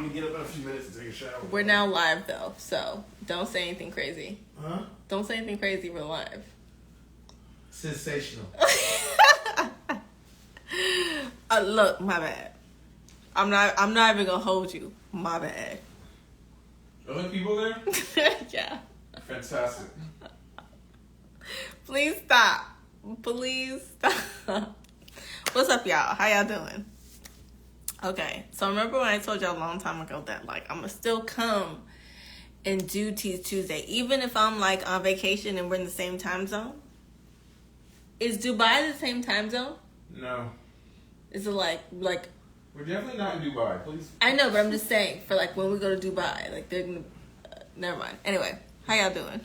I'm gonna get up in a few minutes and take a shower. We're now live though, so don't say anything crazy. Huh? Don't say anything crazy. We're live. Sensational. Look, my bad. I'm not even gonna hold you. My bad. Are there people there? Yeah. Fantastic. Please stop. Please stop. What's up, y'all? How y'all doing? Okay, so remember when I told y'all a long time ago that like I'm gonna still come and do Teas Tuesday, even if I'm like on vacation and we're in the same time zone? Is Dubai the same time zone? No. Is it like We're definitely not in Dubai, please. I know, but I'm just saying for like when we go to Dubai, like they're gonna never mind. Anyway, how y'all doing?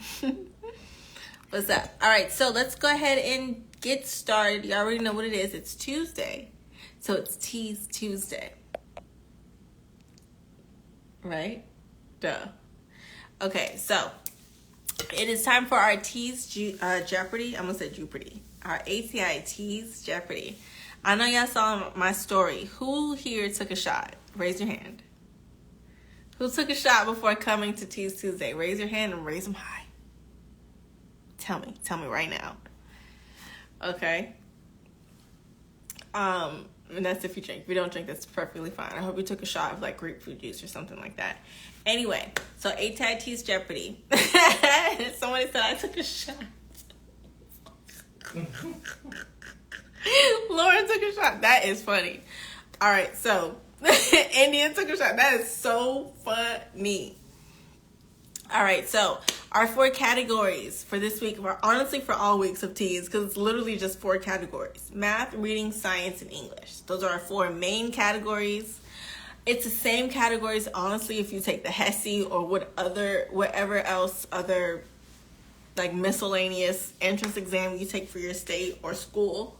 What's up? All right, so let's go ahead and get started. You already know what it is. It's Tuesday. So it's Teas Tuesday. Right? Duh. Okay, so it is time for our Teas Jeopardy. I'm going to say Jeopardy. Our ATI Teas Jeopardy. I know y'all saw my story. Who here took a shot? Raise your hand. Who took a shot before coming to Teas Tuesday? Raise your hand and raise them high. Tell me right now. Okay. And that's if you drink. If you don't drink, that's perfectly fine. I hope you took a shot of like grapefruit juice or something like that. Anyway, so ATI TEAS Jeopardy. Somebody said I took a shot. Lauren took a shot. That is funny. All right, so Indian took a shot. That is so funny. All right, so our 4 categories for this week, honestly for all weeks of Teas, because it's literally just 4 categories: math, reading, science, and English. Those are our 4 main categories. It's the same categories, honestly, if you take the HESI or whatever else other like miscellaneous entrance exam you take for your state or school.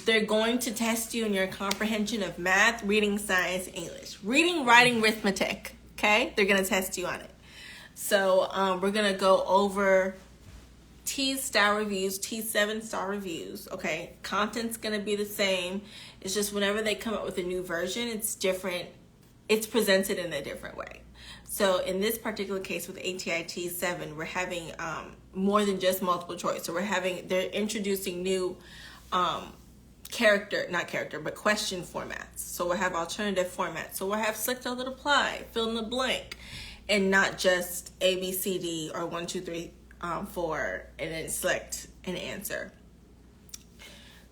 They're going to test you in your comprehension of math, reading, science, English. Reading, writing, arithmetic, okay? They're going to test you on it. So we're going to go over Teas star reviews, Teas 7-star reviews, okay? Content's going to be the same. It's just whenever they come up with a new version, it's different. It's presented in a different way. So in this particular case with ATI Teas 7, we're having more than just multiple choice. So they're introducing new question formats. So we'll have alternative formats. So we'll have select all that apply, fill in the blank, and not just A, B, C, D, or 1, 2, 3, 4, and then select an answer.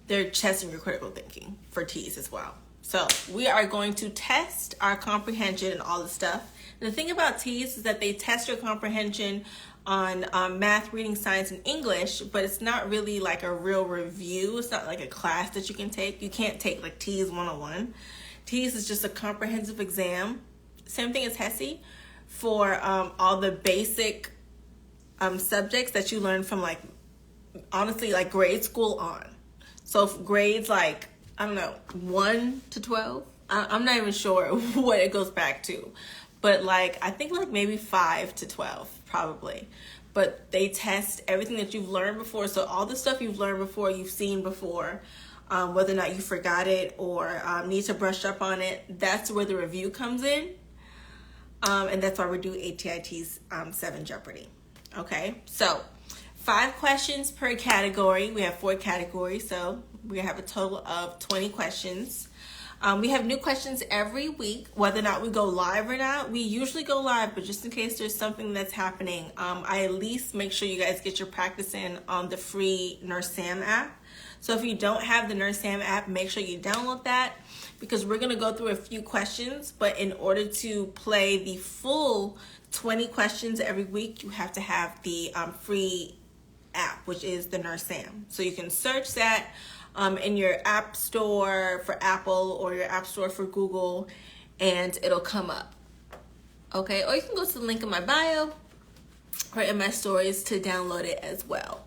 They're testing your critical thinking for Teas as well. So we are going to test our comprehension and all the stuff. And the thing about Teas is that they test your comprehension on math, reading, science, and English, but it's not really like a real review. It's not like a class that you can take. You can't take like Teas 101. Teas is just a comprehensive exam. Same thing as HESI for all the basic subjects that you learn from like, honestly, like grade school on. So grades like, I don't know, 1 to 12. I'm not even sure what it goes back to. But like, I think like maybe 5 to 12, probably. But they test everything that you've learned before. So all the stuff you've learned before, you've seen before, whether or not you forgot it or need to brush up on it, that's where the review comes in. And that's why we do ATI TEAS 7 Jeopardy. Okay, so 5 questions per category. We have 4 categories, so we have a total of 20 questions. We have new questions every week, whether or not we go live or not. We usually go live, but just in case there's something that's happening, I at least make sure you guys get your practice in on the free Nurse Sam app. So if you don't have the Nurse Sam app, make sure you download that, because we're going to go through a few questions, but in order to play the full 20 questions every week, you have to have the free app, which is the Nurse Sam. So you can search that in your app store for Apple or your app store for Google, and it'll come up. Okay, or you can go to the link in my bio or in my stories to download it as well.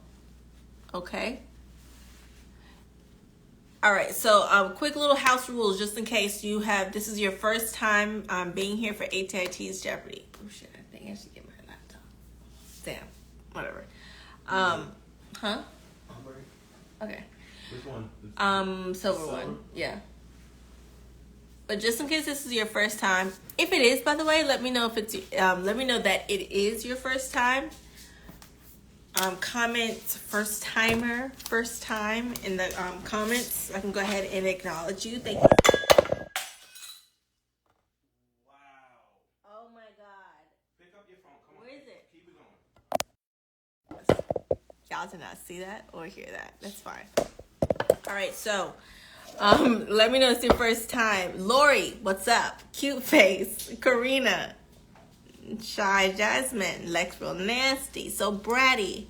Okay. All right, so quick little house rules just in case this is your first time being here for ATI TEAS Jeopardy. Oh shit, I think I should get my laptop. Damn, whatever. Huh? Okay. Which one? Silver one. Yeah. But just in case this is your first time, if it is, by the way, let me know if it's let me know that it is your first time. Comment first time in the comments. I can go ahead and acknowledge you. Thank you. Wow. Oh my God. Pick up your phone. Come on. Where is it? Keep it going. Y'all did not see that or hear that. That's fine. All right, so let me know it's your first time. Lori, what's up? Cute Face, Karina, Shy Jasmine, Lex Real Nasty, So Bratty,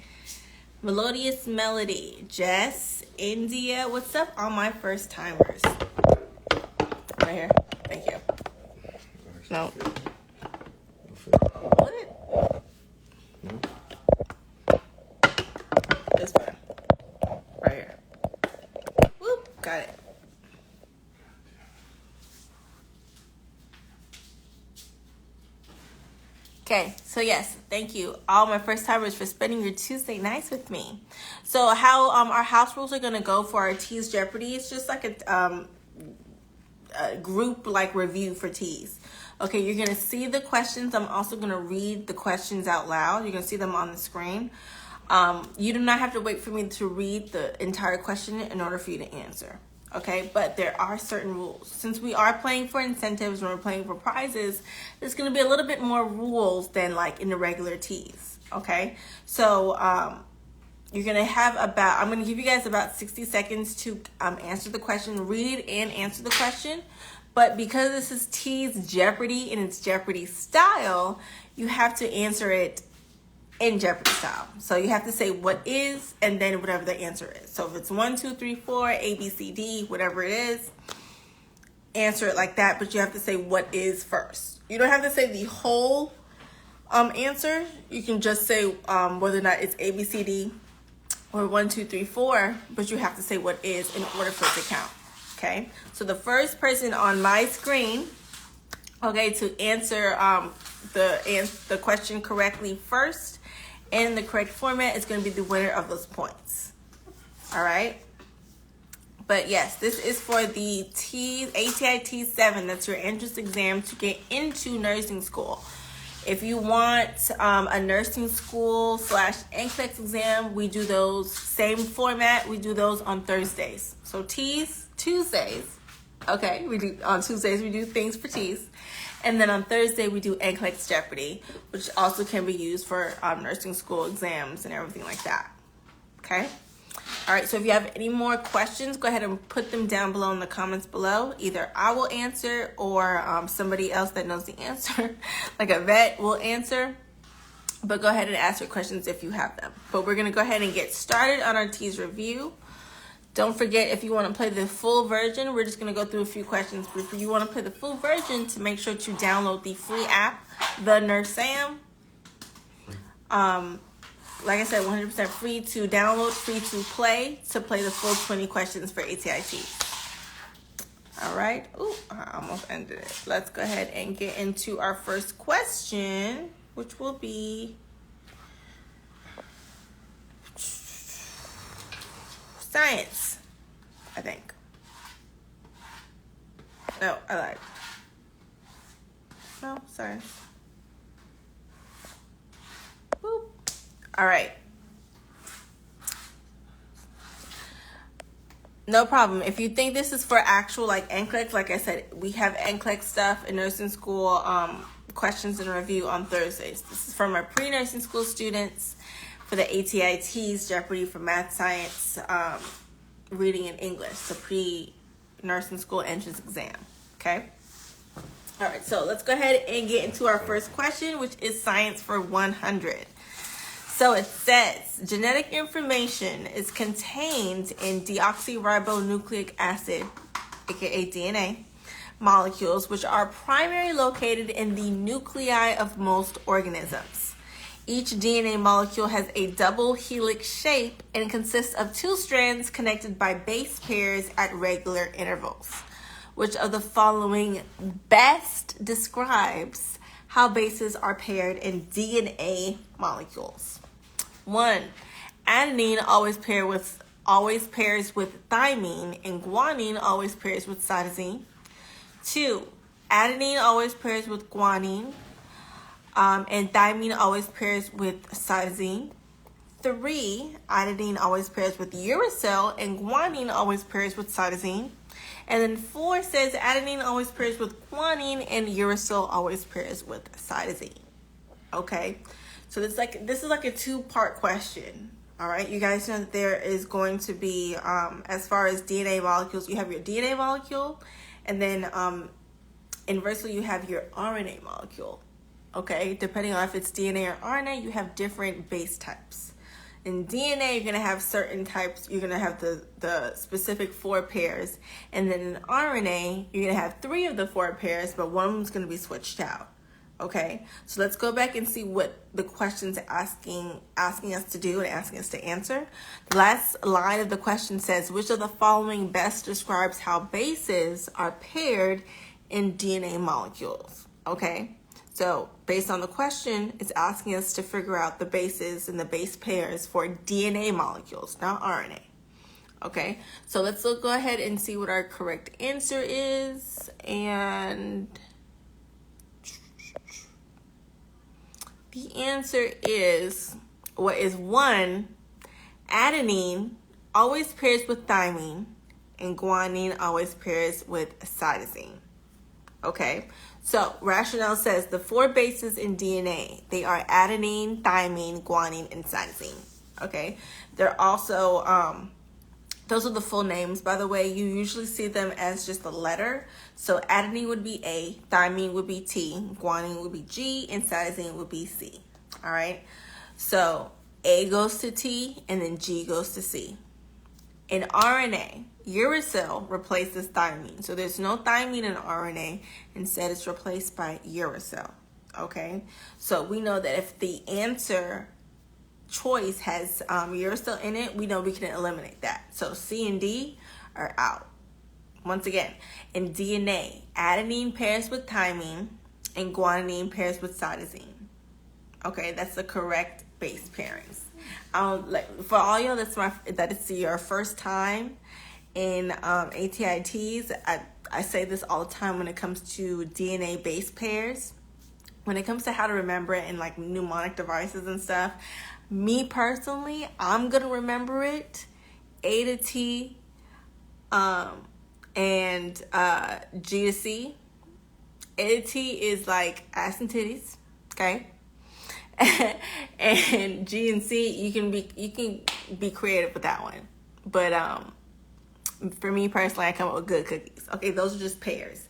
Melodious Melody, Jess, India, what's up? All my first timers. Right here. Thank you. No. What? It's fine. Right here. Whoop, got it. Okay, so yes, thank you all my first timers for spending your Tuesday nights with me. So how our house rules are gonna go for our Teas Jeopardy? It's just like a group like review for Teas. Okay, you're gonna see the questions. I'm also gonna read the questions out loud. You're gonna see them on the screen. You do not have to wait for me to read the entire question in order for you to answer. Okay, but there are certain rules. Since we are playing for incentives and we're playing for prizes, there's going to be a little bit more rules than like in the regular Teas. Okay, so you're going to have about, I'm going to give you guys about 60 seconds to answer the question, read and answer the question. But because this is Teas Jeopardy and it's Jeopardy style, you have to answer it in Jeopardy style. So you have to say what is and then whatever the answer is. So if it's 1, 2, 3, 4, A, B, C, D, whatever it is, answer it like that, but you have to say what is first. You don't have to say the whole answer. You can just say whether or not it's A, B, C, D or 1, 2, 3, 4, but you have to say what is in order for it to count. Okay? So the first person on my screen, okay, to answer the question correctly first in the correct format is going to be the winner of those points. All right. But yes, this is for the ATI TEAS 7. That's your entrance exam to get into nursing school. If you want a nursing school / NCLEX exam, we do those same format. We do those on Thursdays. So TEAS Tuesdays. Okay, we do on Tuesdays we do things for TEAS. And then on Thursday, we do NCLEX Jeopardy, which also can be used for nursing school exams and everything like that. Okay? All right, so if you have any more questions, go ahead and put them down below in the comments below. Either I will answer or somebody else that knows the answer, like a vet, will answer. But go ahead and ask your questions if you have them. But we're going to go ahead and get started on our TEAS review. Don't forget, if you want to play the full version, we're just going to go through a few questions. But if you want to play the full version, to make sure to download the free app, The Nurse Sam. Like I said, 100% free to download, free to play the full 20 questions for ATI TEAS. All right. Ooh, I almost ended it. Let's go ahead and get into our first question, which will be science, I think. No, I lied. No, science. Whoop. All right. No problem. If you think this is for actual like NCLEX, like I said, we have NCLEX stuff in nursing school, questions and review on Thursdays. This is from our pre-nursing school students for the ATI TEAS Jeopardy for math, science, reading, and English, the pre-nursing school entrance exam. Okay? All right, so let's go ahead and get into our first question, which is science for 100. So it says, genetic information is contained in deoxyribonucleic acid, aka DNA, molecules, which are primarily located in the nuclei of most organisms. Each DNA molecule has a double helix shape and consists of 2 strands connected by base pairs at regular intervals. Which of the following best describes how bases are paired in DNA molecules? 1. Adenine always pairs with thymine, and guanine always pairs with cytosine. 2, adenine always pairs with guanine, and thymine always pairs with cytosine. 3, adenine always pairs with uracil, and guanine always pairs with cytosine. And then 4 says adenine always pairs with guanine, and uracil always pairs with cytosine. Okay, so this is like a 2-part question. All right, you guys know that there is going to be, as far as DNA molecules, you have your DNA molecule, and then inversely you have your RNA molecule. Okay, depending on if it's DNA or RNA, you have different base types. In DNA, you're going to have certain types. You're going to have the specific 4 pairs. And then in RNA, you're going to have 3 of the 4 pairs, but one of them is going to be switched out. Okay, so let's go back and see what the question's asking us to do and asking us to answer. The last line of the question says, which of the following best describes how bases are paired in DNA molecules? Okay, so based on the question, it's asking us to figure out the bases and the base pairs for DNA molecules, not RNA. Okay, so let's go ahead and see what our correct answer is. And the answer is, what is 1, adenine always pairs with thymine, and guanine always pairs with cytosine. Okay, so rationale says the 4 bases in DNA, they are adenine, thymine, guanine, and cytosine. Okay, they're also, those are the full names, by the way. You usually see them as just a letter. So adenine would be A, thymine would be T, guanine would be G, and cytosine would be C. All right, so A goes to T, and then G goes to C. In RNA, uracil replaces thymine. So there's no thymine in RNA. Instead, it's replaced by uracil. Okay, so we know that if the answer choice has uracil in it, we know we can eliminate that. So C and D are out. Once again, in DNA, adenine pairs with thymine, and guanine pairs with cytosine. Okay, that's the correct base pairings. For all y'all that it's your first time in ATI TEAS, I say this all the time when it comes to DNA base pairs. When it comes to how to remember it in like mnemonic devices and stuff, me personally, I'm gonna remember it A to T, and G to C. A to T is like ass and titties, okay? And G and C, you can be creative with that one. But for me personally, I come up with good cookies. Okay, those are just pairs.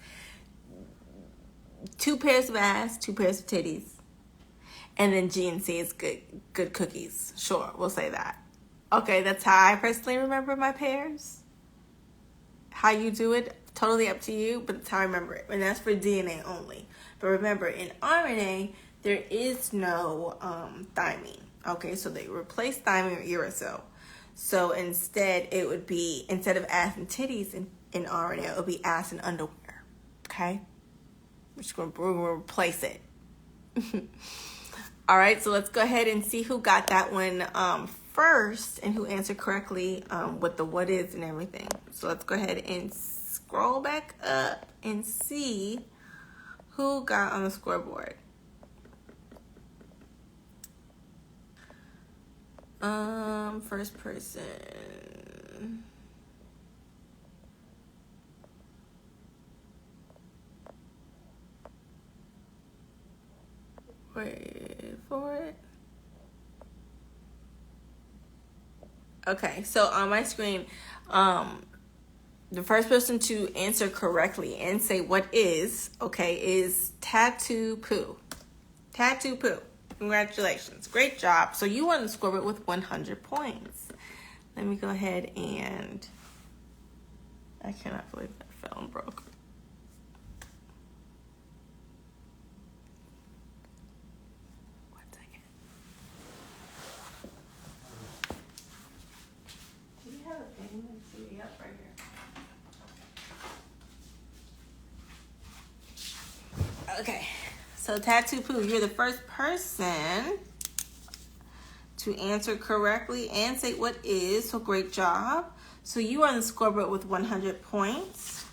2 pairs of ass, 2 pairs of titties. And then G and C is good cookies. Sure, we'll say that. Okay, that's how I personally remember my pairs. How you do it, totally up to you, but that's how I remember it. And that's for DNA only. But remember, in RNA, there is no thymine. Okay, so they replace thymine with uracil. So instead, it would be, instead of ass and titties in RNA, it would be ass and underwear. Okay? We're just going to replace it. All right, so let's go ahead and see who got that one first and who answered correctly with the what is and everything. So let's go ahead and scroll back up and see who got on the scoreboard. First person. Wait for it. Okay, so on my screen, the first person to answer correctly and say what is, okay, is Tattoo Poo. Tattoo Poo. Congratulations. Great job. So you won the scoreboard with 100 points. Let me go ahead and... I cannot believe that fell and broke. One second. Do you have a pen? Let's see. Yep, right here. Okay. So Tattoo Poo, you're the first person to answer correctly and say what is. So great job. So you are on the scoreboard with 100 points.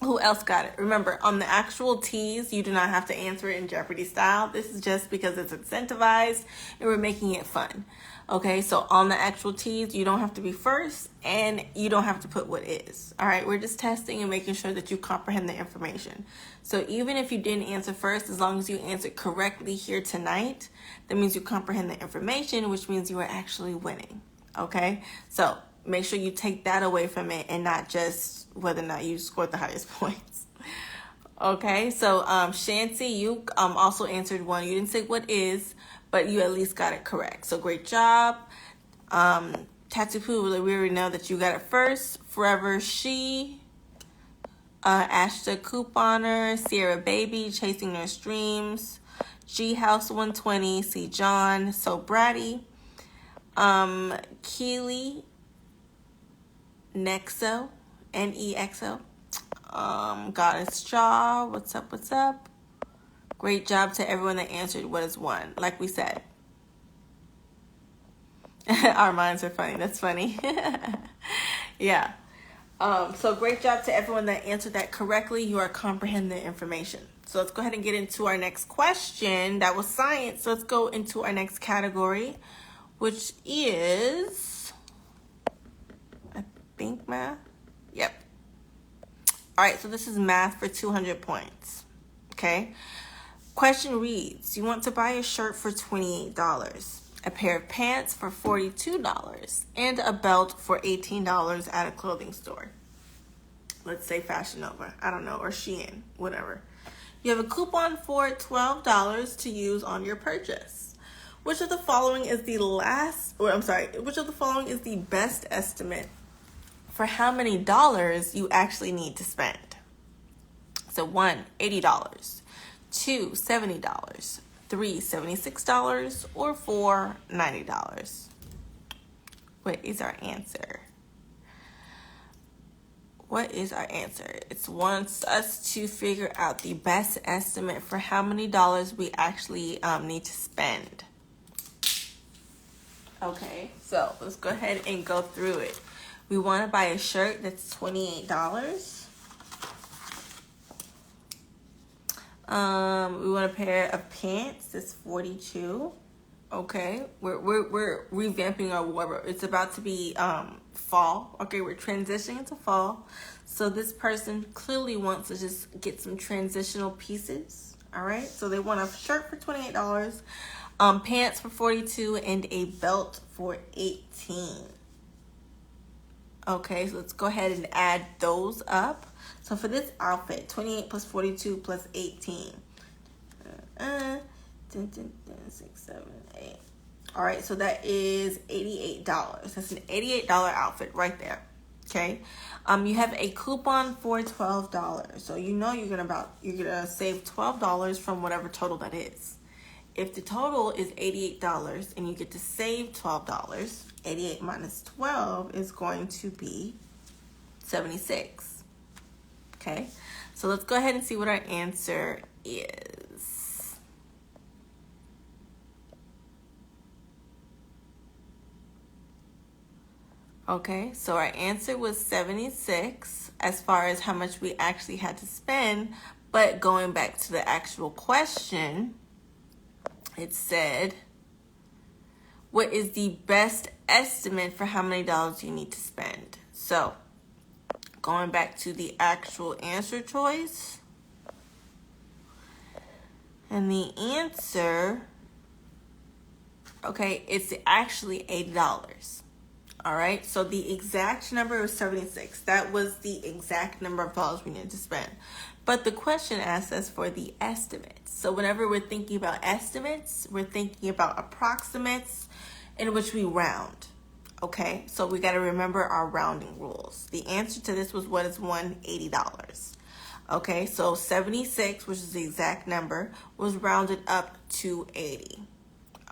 Who else got it? Remember, on the actual teas, you do not have to answer it in Jeopardy style. This is just because it's incentivized and we're making it fun. Okay, so on the actual teas, you don't have to be first and you don't have to put what is. All right, we're just testing and making sure that you comprehend the information. So even if you didn't answer first, as long as you answered correctly here tonight, that means you comprehend the information, which means you are actually winning. Okay, so make sure you take that away from it and not just whether or not you scored the highest points. Okay, so Shancy, you also answered one. You didn't say what is, but you at least got it correct. So great job. Tattoo Poo, we already know that you got it first. Forever She, Ashta Couponer, Sierra Baby, Chasing Their Streams, G House 120, C John, So Bratty, Keely, Nexo, Nexo, Goddess Jaw, what's up, what's up? Great job to everyone that answered what is one. Like we said. Our minds are funny. That's funny. Yeah. So great job to everyone that answered that correctly. You are comprehending the information. So let's go ahead and get into our next question. That was science. So let's go into our next category, which is, I think, math. Yep. All right, so this is math for 200 points. Okay. Question reads, you want to buy a shirt for $28, a pair of pants for $42, and a belt for $18 at a clothing store. Let's say Fashion Nova, I don't know, or Shein, whatever. You have a coupon for $12 to use on your purchase. Which of the following is the which of the following is the best estimate for how many dollars you actually need to spend? So 1, $80. 2, $70, 3, $76, or 4, $90. What is our answer? What is our answer? It wants us to figure out the best estimate for how many dollars we actually need to spend. Okay, so let's go ahead and go through it. We want to buy a shirt that's $28. We want a pair of pants that's $42. Okay, we're revamping our wardrobe. It's about to be fall. Okay, we're transitioning into fall. So this person clearly wants to just get some transitional pieces. All right, so they want a shirt for $28, pants for $42, and a belt for $18. Okay, so let's go ahead and add those up. So for this outfit, 28 plus 42 plus 18. 10, 6, 7, 8. All right, so that is $88. That's an $88 outfit right there. Okay. You have a coupon for $12. So you know you're gonna save $12 from whatever total that is. If the total is $88 and you get to save $12, 88 minus 12 is going to be 76. Okay, so let's go ahead and see what our answer is. Okay, so our answer was 76 as far as how much we actually had to spend, but going back to the actual question, it said, what is the best estimate for how many dollars you need to spend? So going back to the actual answer choice, and the answer, okay, it's actually $80. All right, so the exact number was 76. That was the exact number of dollars we needed to spend. But the question asks us for the estimates. So whenever we're thinking about estimates, we're thinking about approximates in which we round. Okay, so we got to remember our rounding rules. The answer to this was what is $80. Okay, so 76, which is the exact number, was rounded up to 80.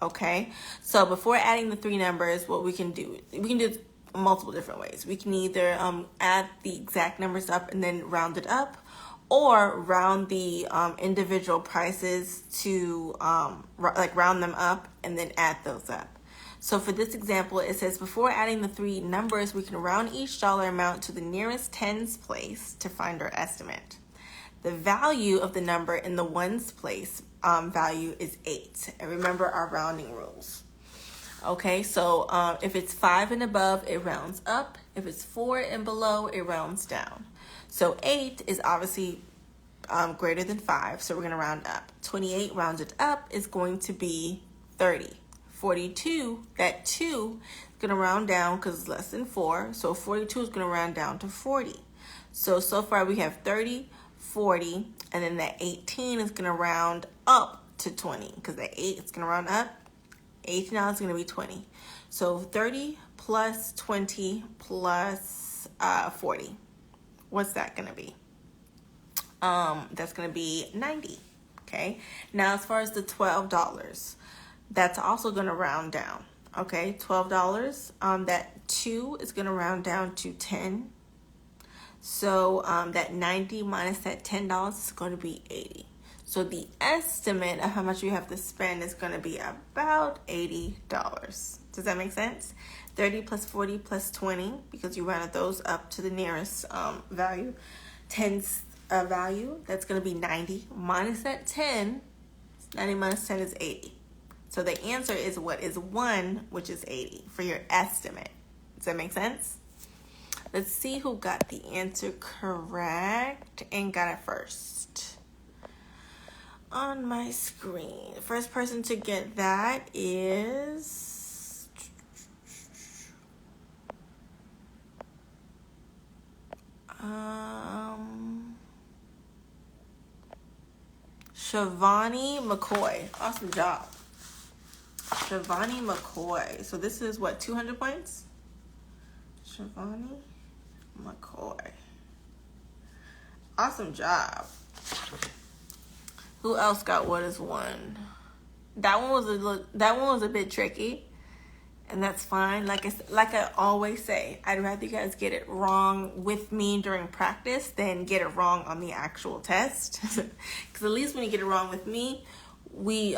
Okay, so before adding the three numbers, what we can do multiple different ways. We can either add the exact numbers up and then round it up, or round the individual prices to round them up and then add those up. So for this example, it says before adding the three numbers, we can round each dollar amount to the nearest tens place to find our estimate. The value of the number in the ones place value is 8. And remember our rounding rules. Okay, so if it's 5 and above, it rounds up. If it's 4 and below, it rounds down. So 8 is obviously greater than 5, so we're going to round up. 28 rounded up is going to be 30. 42, that 2 is going to round down because it's less than 4, so 42 is going to round down to 40. So far we have 30, 40, and then that 18 is going to round up to 20 because that 8 is going to round up. 18 now is going to be 20. So 30 plus 20 plus 40. What's that going to be? That's going to be 90. Okay. Now, as far as the $12, that's also going to round down. Okay. $12. That 2 is going to round down to 10. So that 90 minus that $10 is going to be 80. So the estimate of how much you have to spend is going to be about $80. Does that make sense? 30 plus 40 plus 20, because you rounded those up to the nearest value, tens value, that's going to be 90. Minus that 10, 90 minus 10 is 80. So the answer is what is 1, which is 80 for your estimate. Does that make sense? Let's see who got the answer correct and got it first. On my screen, the first person to get that is Shivani McCoy. Awesome job, Shivani McCoy. So this is what, 200 points? Shivani McCoy. Awesome job. Who else got what is 1? That one was a bit tricky, and that's fine. Like I always say, I'd rather you guys get it wrong with me during practice than get it wrong on the actual test. Because at least when you get it wrong with me, we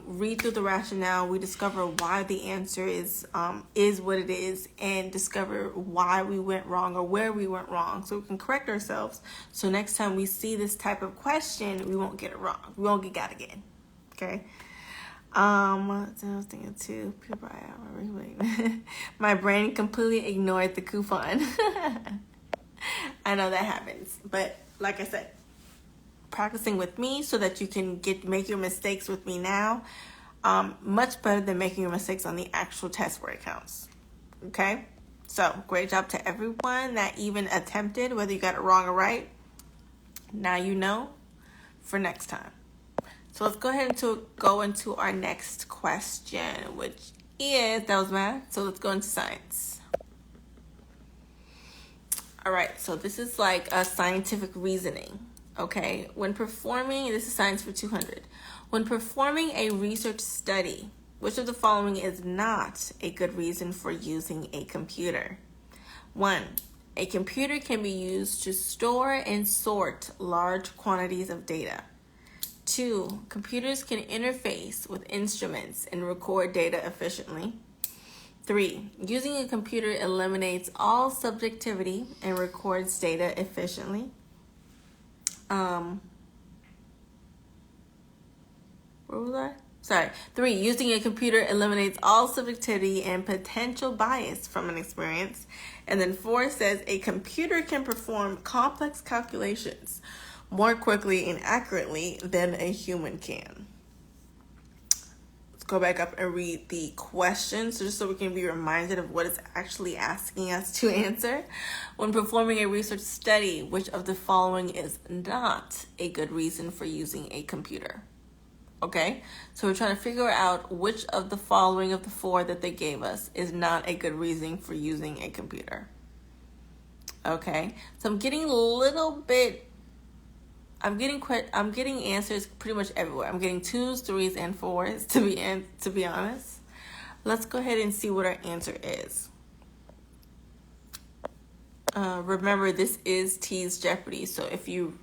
read through the rationale, we discover why the answer is what it is, and discover why we went wrong or where we went wrong, so we can correct ourselves. So next time we see this type of question, we won't get it wrong. We won't get got again. Okay. So I was thinking too. My brain completely ignored the coupon. I know that happens, but like I said, practicing with me so that you can make your mistakes with me now, much better than making your mistakes on the actual test where it counts. Okay, so great job to everyone that even attempted, whether you got it wrong or right. Now you know for next time. So let's go ahead and go into our next question, which is, that was math, so let's go into science. All right, so this is like a scientific reasoning. Okay, this is science for 200. When performing a research study, which of the following is not a good reason for using a computer? 1, a computer can be used to store and sort large quantities of data. 2, computers can interface with instruments and record data efficiently. 3, using a computer eliminates all subjectivity and records data efficiently. Where was I? Sorry. 3, using a computer eliminates all subjectivity and potential bias from an experience. And then 4 says a computer can perform complex calculations more quickly and accurately than a human can. Let's go back up and read the questions just so we can be reminded of what it's actually asking us to answer. When performing a research study, which of the following is not a good reason for using a computer? Okay, so we're trying to figure out which of the following of the 4 that they gave us is not a good reason for using a computer. Okay, so I'm getting answers pretty much everywhere. I'm getting 2s, 3s, and 4s to be honest. Let's go ahead and see what our answer is. Remember, this is TEAS Jeopardy, so if you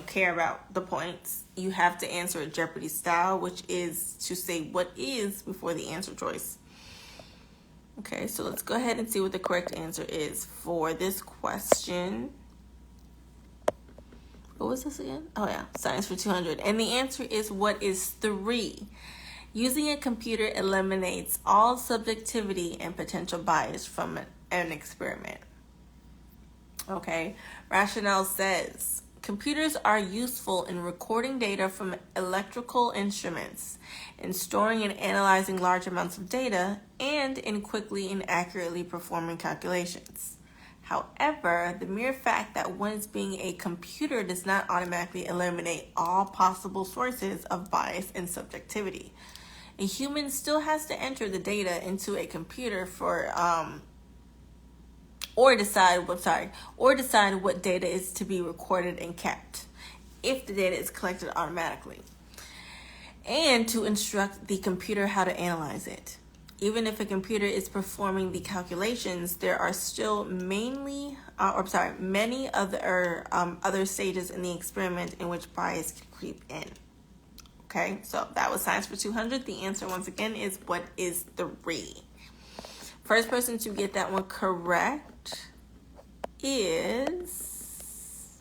care about the points, you have to answer a Jeopardy style, which is to say what is before the answer choice. Okay, so let's go ahead and see what the correct answer is for this question. What was this again? Oh yeah, science for 200. And the answer is, what is 3? Using a computer eliminates all subjectivity and potential bias from an experiment. Okay, rationale says, computers are useful in recording data from electrical instruments, in storing and analyzing large amounts of data, and in quickly and accurately performing calculations. However, the mere fact that one is being a computer does not automatically eliminate all possible sources of bias and subjectivity. A human still has to enter the data into a computer or decide what data is to be recorded and kept, if the data is collected automatically, and to instruct the computer how to analyze it. Even if a computer is performing the calculations, there are still many other stages in the experiment in which bias can creep in. Okay, so that was science for 200. The answer, once again, is what is 3. First person to get that one correct is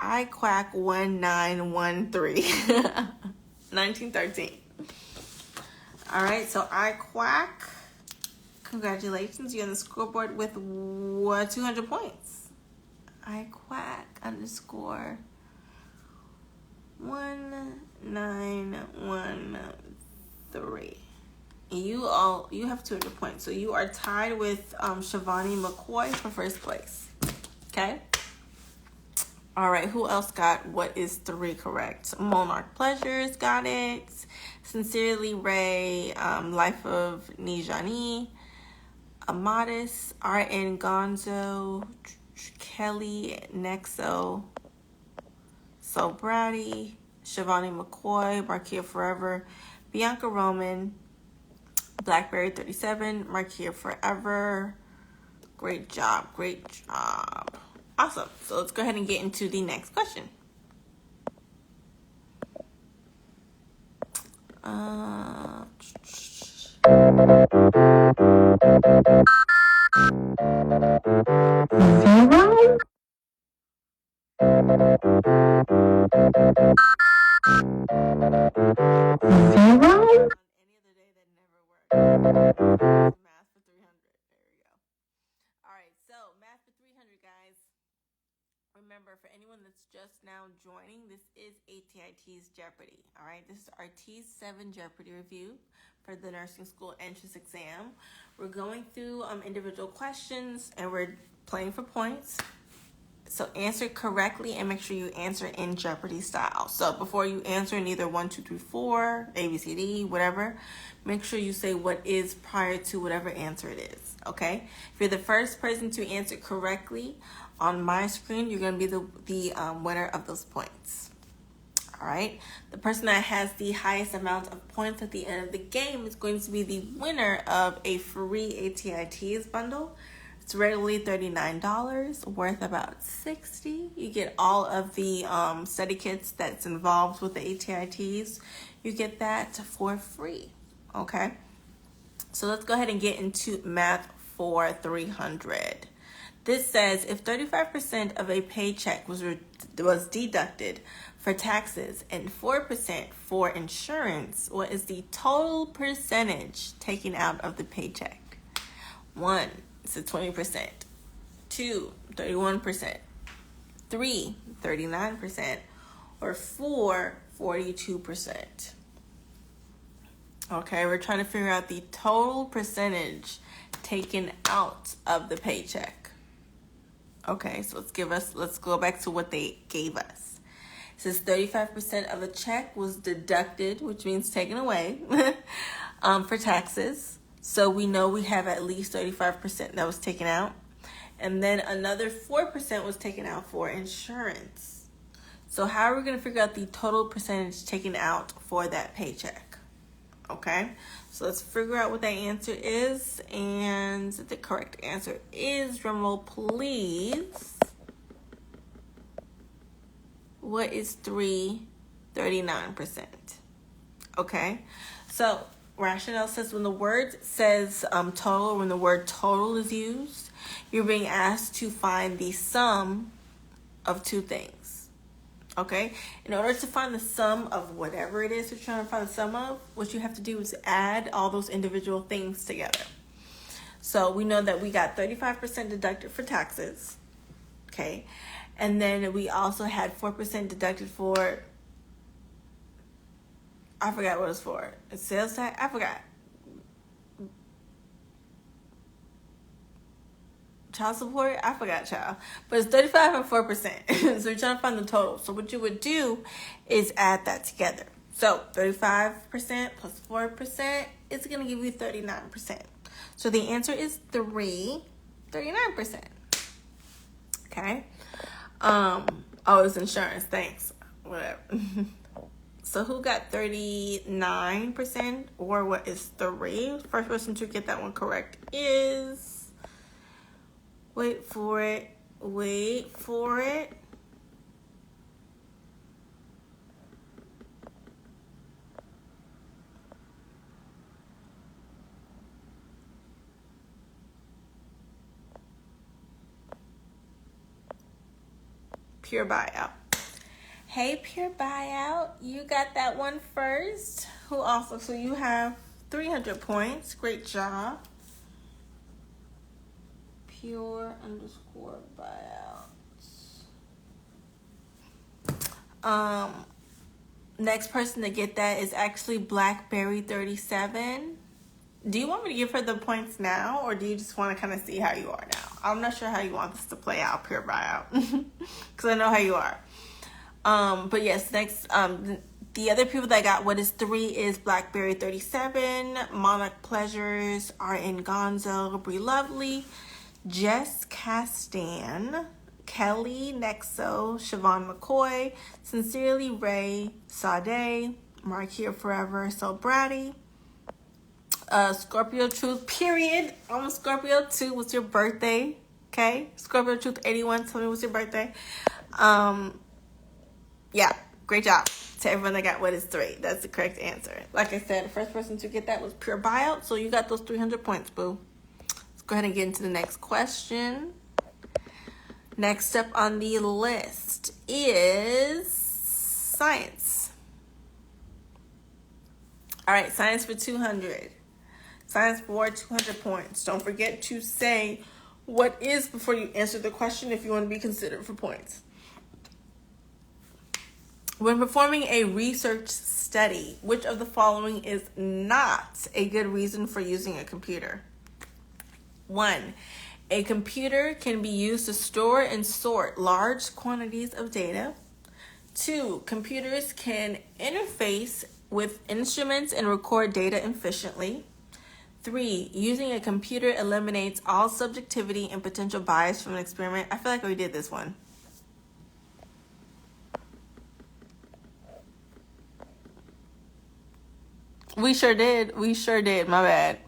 iQuack1913. 1913. All right, so iQuack, congratulations, you're on the scoreboard with 200 points. iQuack_1913. You have 200 points, so you are tied with Shivani McCoy for first place. Okay. All right, who else got what is 3 correct? Monarch Pleasures got it. Sincerely Ray, Life of Nijani, Amatis, RN Gonzo, Kelly Nexo, So Brady, Shivani McCoy, Markia Forever, Bianca Roman, Blackberry 37, Markia Forever. Great job. Awesome. So let's go ahead and get into the next question. Math for 300. There we go. All right, so math for 300, guys. Remember, for anyone that's just now joining, this is ATI TEAS Jeopardy. All right, this is our T7 Jeopardy review for the nursing school entrance exam. We're going through individual questions and we're playing for points. So answer correctly and make sure you answer in Jeopardy style. So before you answer in either 1, 2, 3, 4, A, B, C, D, whatever, make sure you say what is prior to whatever answer it is, okay? If you're the first person to answer correctly on my screen, you're going to be the winner of those points, all right? The person that has the highest amount of points at the end of the game is going to be the winner of a free ATI TEAS bundle. It's regularly $39, worth about $60. You get all of the study kits that's involved with the ATI TEAS. You get that for free, okay? So let's go ahead and get into math for 300. This says if 35% of a paycheck was deducted for taxes and 4% for insurance, what is the total percentage taken out of the paycheck? 1, it's a 20%. 2, 31%. 3, 39%. Or 4, 42%. Okay, we're trying to figure out the total percentage taken out of the paycheck. Okay, so let's go back to what they gave us. It says 35% of a check was deducted, which means taken away, for taxes. So we know we have at least 35% that was taken out. And then another 4% was taken out for insurance. So how are we going to figure out the total percentage taken out for that paycheck? Okay, so let's figure out what that answer is. And the correct answer is, drumroll please, what is 39%? Okay, so rationale says when the word says total, when the word total is used, you're being asked to find the sum of two things. Okay? In order to find the sum of whatever it is you're trying to find the sum of, what you have to do is add all those individual things together. So we know that we got 35% deducted for taxes. Okay? And then we also had 4% deducted for, I forgot what it's for. It's sales tax? I forgot. Child support? I forgot, child. But it's 35 and 4%. So you're trying to find the total. So what you would do is add that together. So 35% plus 4% is going to give you 39%. So the answer is 39%. Okay? Oh, it's insurance. Thanks. Whatever. So who got 39%, or what is 3? First person to get that one correct is, wait for it. Pure Buyout. Hey, Pure Buyout, you got that one first. Who also, so you have 300 points. Great job. Pure _buyout. Next person to get that is actually Blackberry 37. Do you want me to give her the points now, or do you just want to kind of see how you are now? I'm not sure how you want this to play out, Pure Buyout, because I know how you are. But yes, next, the other people that got what is 3 is Blackberry 37, Monarch Pleasures, R.N. Gonzo, Brie Lovely, Jess Castan, Kelly Nexo, Siobhan McCoy, Sincerely Ray, Sade, Mark Here Forever, So Bratty, Scorpio Truth, period. I'm a Scorpio too. What's your birthday? Okay. Scorpio Truth 81. Tell me what's your birthday. Yeah. Great job to everyone that got what is 3. That's the correct answer. Like I said, the first person to get that was Pure Buyout. So you got those 300 points, boo. Let's go ahead and get into the next question. Next up on the list is science. All right. Science for 200. Science for 200 points. Don't forget to say what is before you answer the question if you want to be considered for points. When performing a research study, which of the following is not a good reason for using a computer? 1. A computer can be used to store and sort large quantities of data. 2. Computers can interface with instruments and record data efficiently. 3. Using a computer eliminates all subjectivity and potential bias from an experiment. I feel like we did this one. We sure did. My bad.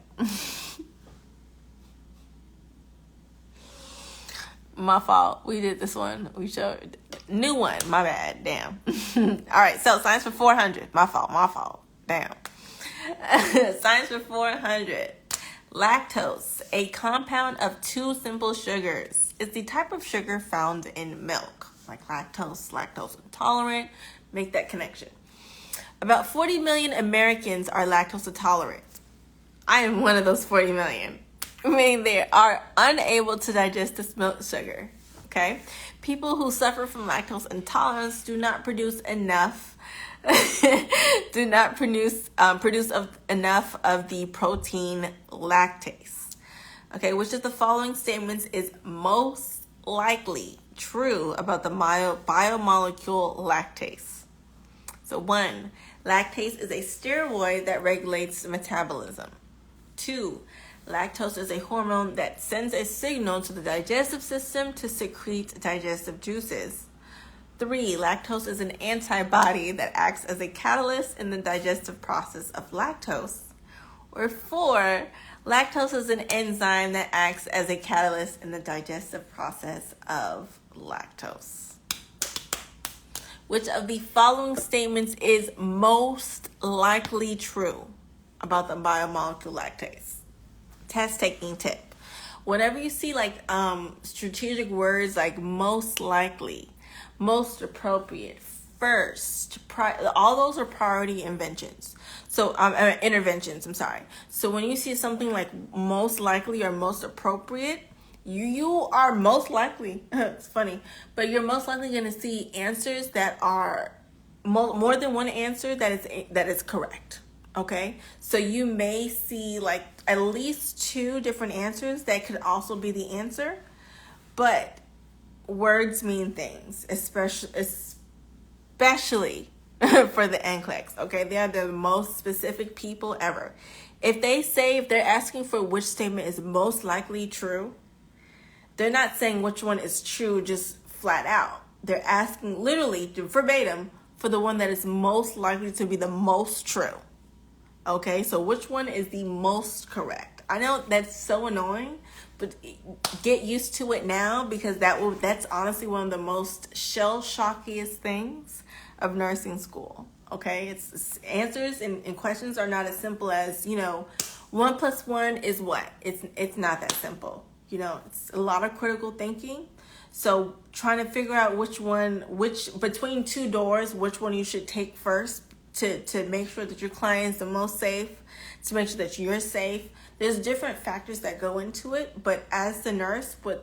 My fault. We did this one. We showed. New one. My bad. Damn. All right. So science for 400. My fault. Damn. Science for 400. Lactose, a compound of 2 simple sugars, is the type of sugar found in milk. Like lactose intolerant. Make that connection. About 40 million Americans are lactose intolerant. I am one of those 40 million. Meaning they are unable to digest this milk sugar. Okay? People who suffer from lactose intolerance do not produce enough enough of the protein lactase. Okay, which of the following statements is most likely true about the biomolecule lactase? So 1, lactase is a steroid that regulates metabolism. 2, lactose is a hormone that sends a signal to the digestive system to secrete digestive juices. 3, lactose is an antibody that acts as a catalyst in the digestive process of lactose. Or 4, lactose is an enzyme that acts as a catalyst in the digestive process of lactose. Which of the following statements is most likely true about the biomolecule lactase. Test taking tip. Whenever you see like strategic words like most likely, most appropriate, first, all those are priority inventions. So interventions, I'm sorry. So when you see something like most likely or most appropriate, you are most likely, it's funny, but you're most likely going to see answers that are more than one answer that is correct. Okay, so you may see like at least two different answers that could also be the answer, but words mean things, especially for the NCLEX. Okay, they are the most specific people ever. If they're asking for which statement is most likely true, they're not saying which one is true just flat out. They're asking literally verbatim for the one that is most likely to be the most true. Okay, so which one is the most correct? I know that's so annoying, but get used to it now, because that's honestly one of the most shell-shockiest things of nursing school. Okay, it's answers and questions are not as simple as, 1 + 1 is what? It's not that simple. It's a lot of critical thinking. So trying to figure out which between two doors, which one you should take first to make sure that your client is the most safe, to make sure that you're safe. There's different factors that go into it, but as the nurse, with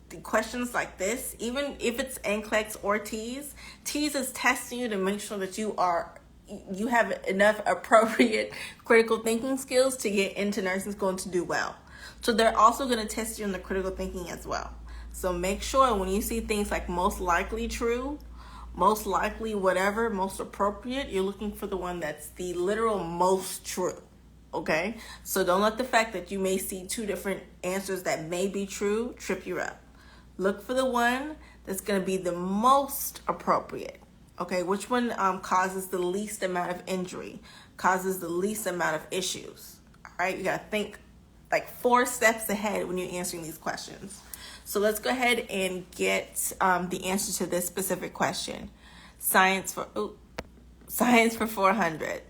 the questions like this, even if it's NCLEX or TEAS is testing you to make sure that you have enough appropriate critical thinking skills to get into nursing school and to do well. So they're also going to test you on the critical thinking as well. So make sure when you see things like most likely true, most likely whatever, most appropriate, you're looking for the one that's the literal most true. Okay? So don't let the fact that you may see two different answers that may be true trip you up. Look for the one that's going to be the most appropriate. Okay? Which one causes the least amount of injury, causes the least amount of issues. All right? You got to think like 4 steps ahead when you're answering these questions. So let's go ahead and get the answer to this specific question. Science for 400.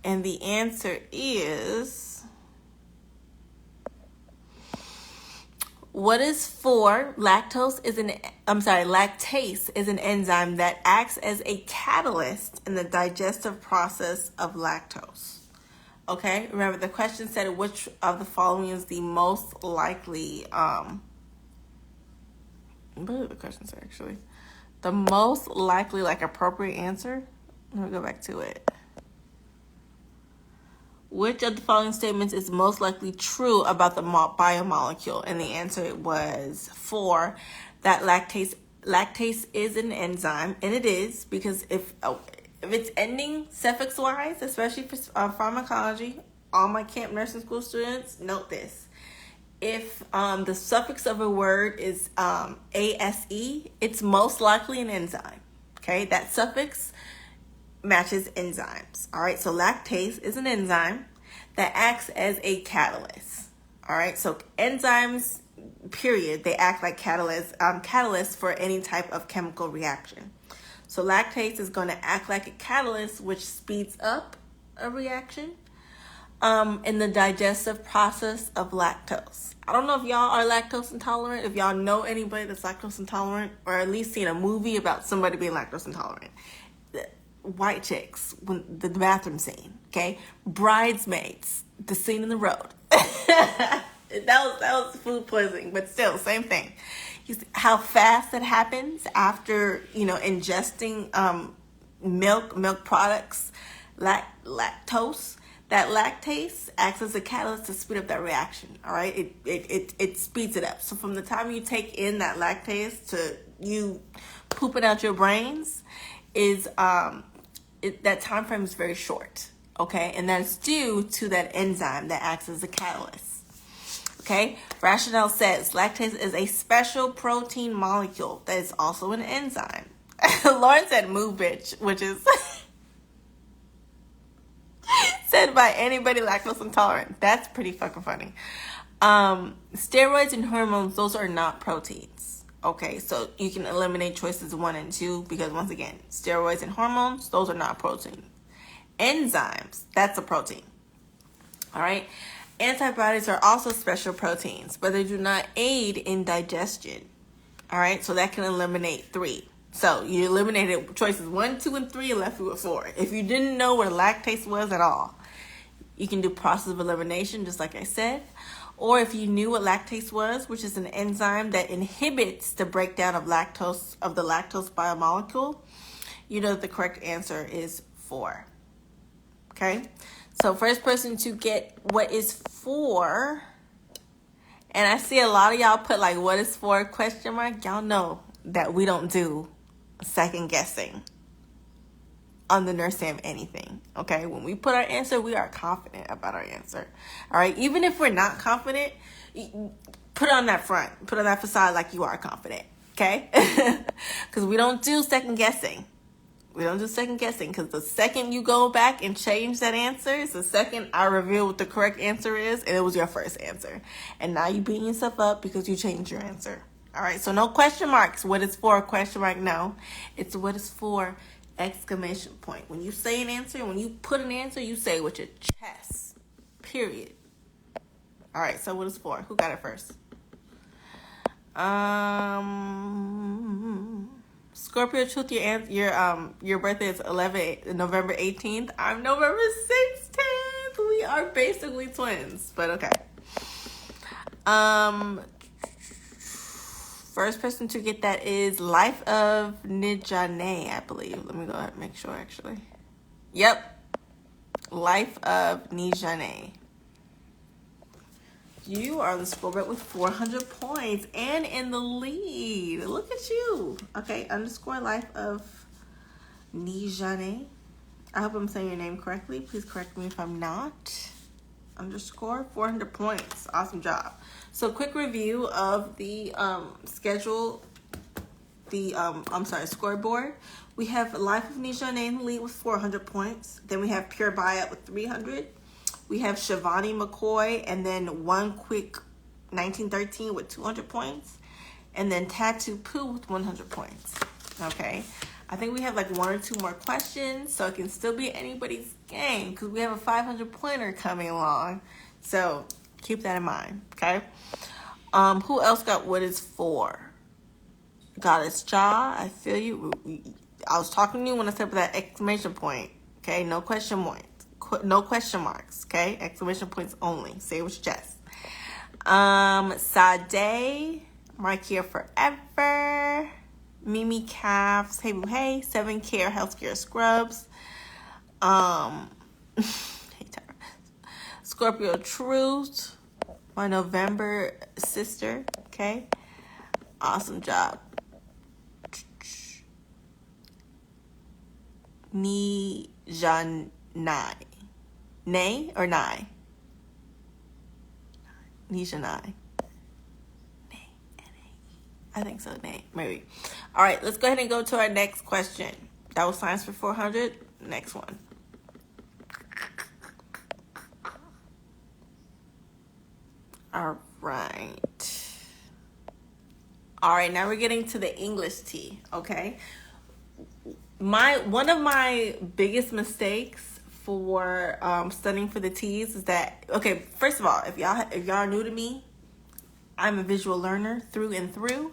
And the answer is, what is for? Lactase is an enzyme that acts as a catalyst in the digestive process of lactose. Okay, remember the question said which of the following is the most likely, what did the question say actually? The most likely, appropriate answer? Let me go back to it. Which of the following statements is most likely true about the biomolecule? And the answer was 4, that lactase is an enzyme, and it is, because if it's ending suffix-wise, especially for pharmacology, all my camp nursing school students, note this. If the suffix of a word is ase, it's most likely an enzyme. Okay, that suffix matches enzymes. All right, so lactase is an enzyme that acts as a catalyst. All right, so enzymes, period, they act like catalysts for any type of chemical reaction. So lactase is going to act like a catalyst, which speeds up a reaction in the digestive process of lactose. I don't know if y'all are lactose intolerant, if y'all know anybody that's lactose intolerant, or at least seen a movie about somebody being lactose intolerant. White chicks, when the bathroom scene, okay? Bridesmaids, the scene in the road. that was food poisoning, but still, same thing. You see how fast that happens after, ingesting milk products, lactose. That lactase acts as a catalyst to speed up that reaction, all right? It speeds it up. So from the time you take in that lactase to you pooping out your brains is that time frame is very short, okay? And that's due to that enzyme that acts as a catalyst. Okay, rationale says lactase is a special protein molecule that is also an enzyme. Lauren said "move, bitch," which is said by anybody lactose intolerant. That's pretty fucking funny. Steroids and hormones, those are not proteins. Okay, so you can eliminate choices 1 and 2 because once again, steroids and hormones, those are not protein. Enzymes, that's a protein. All right. Antibodies are also special proteins, but they do not aid in digestion. All right. So that can eliminate 3. So you eliminated choices 1, 2, and 3 and left you with 4. If you didn't know what lactase was at all, you can do process of elimination, just like I said. Or if you knew what lactase was, which is an enzyme that inhibits the breakdown of the lactose biomolecule, you know that the correct answer is 4. Okay? So first person to get what is 4, and I see a lot of y'all put like what is 4 question mark. Y'all know that we don't do second guessing on the Nurse Sam anything. Okay? When we put our answer, we are confident about our answer. All right? Even if we're not confident, put it on that front. Put on that facade like you are confident. Okay? Because we don't do second guessing. We don't do second guessing, because the second you go back and change that answer is the second I reveal what the correct answer is, and it was your first answer. And now you beating yourself up because you changed your answer. All right, so no question marks. What is 4? Question mark, no. It's what is 4? Exclamation point. When you say an answer, when you put an answer, you say with your chest. Period. All right, so what is 4? Who got it first? Scorpio Truth, your birthday is November 18th. I'm November 16th. We are basically twins, but okay. First person to get that is Life of Nijane, I believe. Let me go ahead and make sure, actually. Yep. Life of Nijane. You are the scoreboard with 400 points and in the lead. Look at you. Okay, underscore Life of Nijane. I hope I'm saying your name correctly. Please correct me if I'm not. Underscore 400 points. Awesome job. So quick review of the scoreboard. We have Life of Nijane in the lead with 400 points. Then we have Pure Buyout with 300. We have Shivani McCoy, and then One Quick 1913 with 200 points. And then Tattoo Poo with 100 points. Okay. I think we have like 1 or 2 more questions, so it can still be anybody's game because we have a 500 pointer coming along. So keep that in mind, okay? Who else got what is 4? Goddess Jaw, I feel you. I was talking to you when I said that exclamation point, okay? No question points. No question marks, okay? Exclamation points only. Say it with your chest. Sade, Mark Here Forever, Mimi Calves, Hey Boo Hey, 7 Care Healthcare Scrubs, Scorpio Truth, my November sister, okay? Awesome job. Nijanai. Nay or Nai? Nisha Nai. Nay. I think so, Nay. Maybe. All right, let's go ahead and go to our next question. That was Science for 400. Next one. All right. All right, now we're getting to the English T, okay? One of my biggest mistakes for studying for the T's is that, okay, first of all, if y'all are new to me, I'm a visual learner through and through.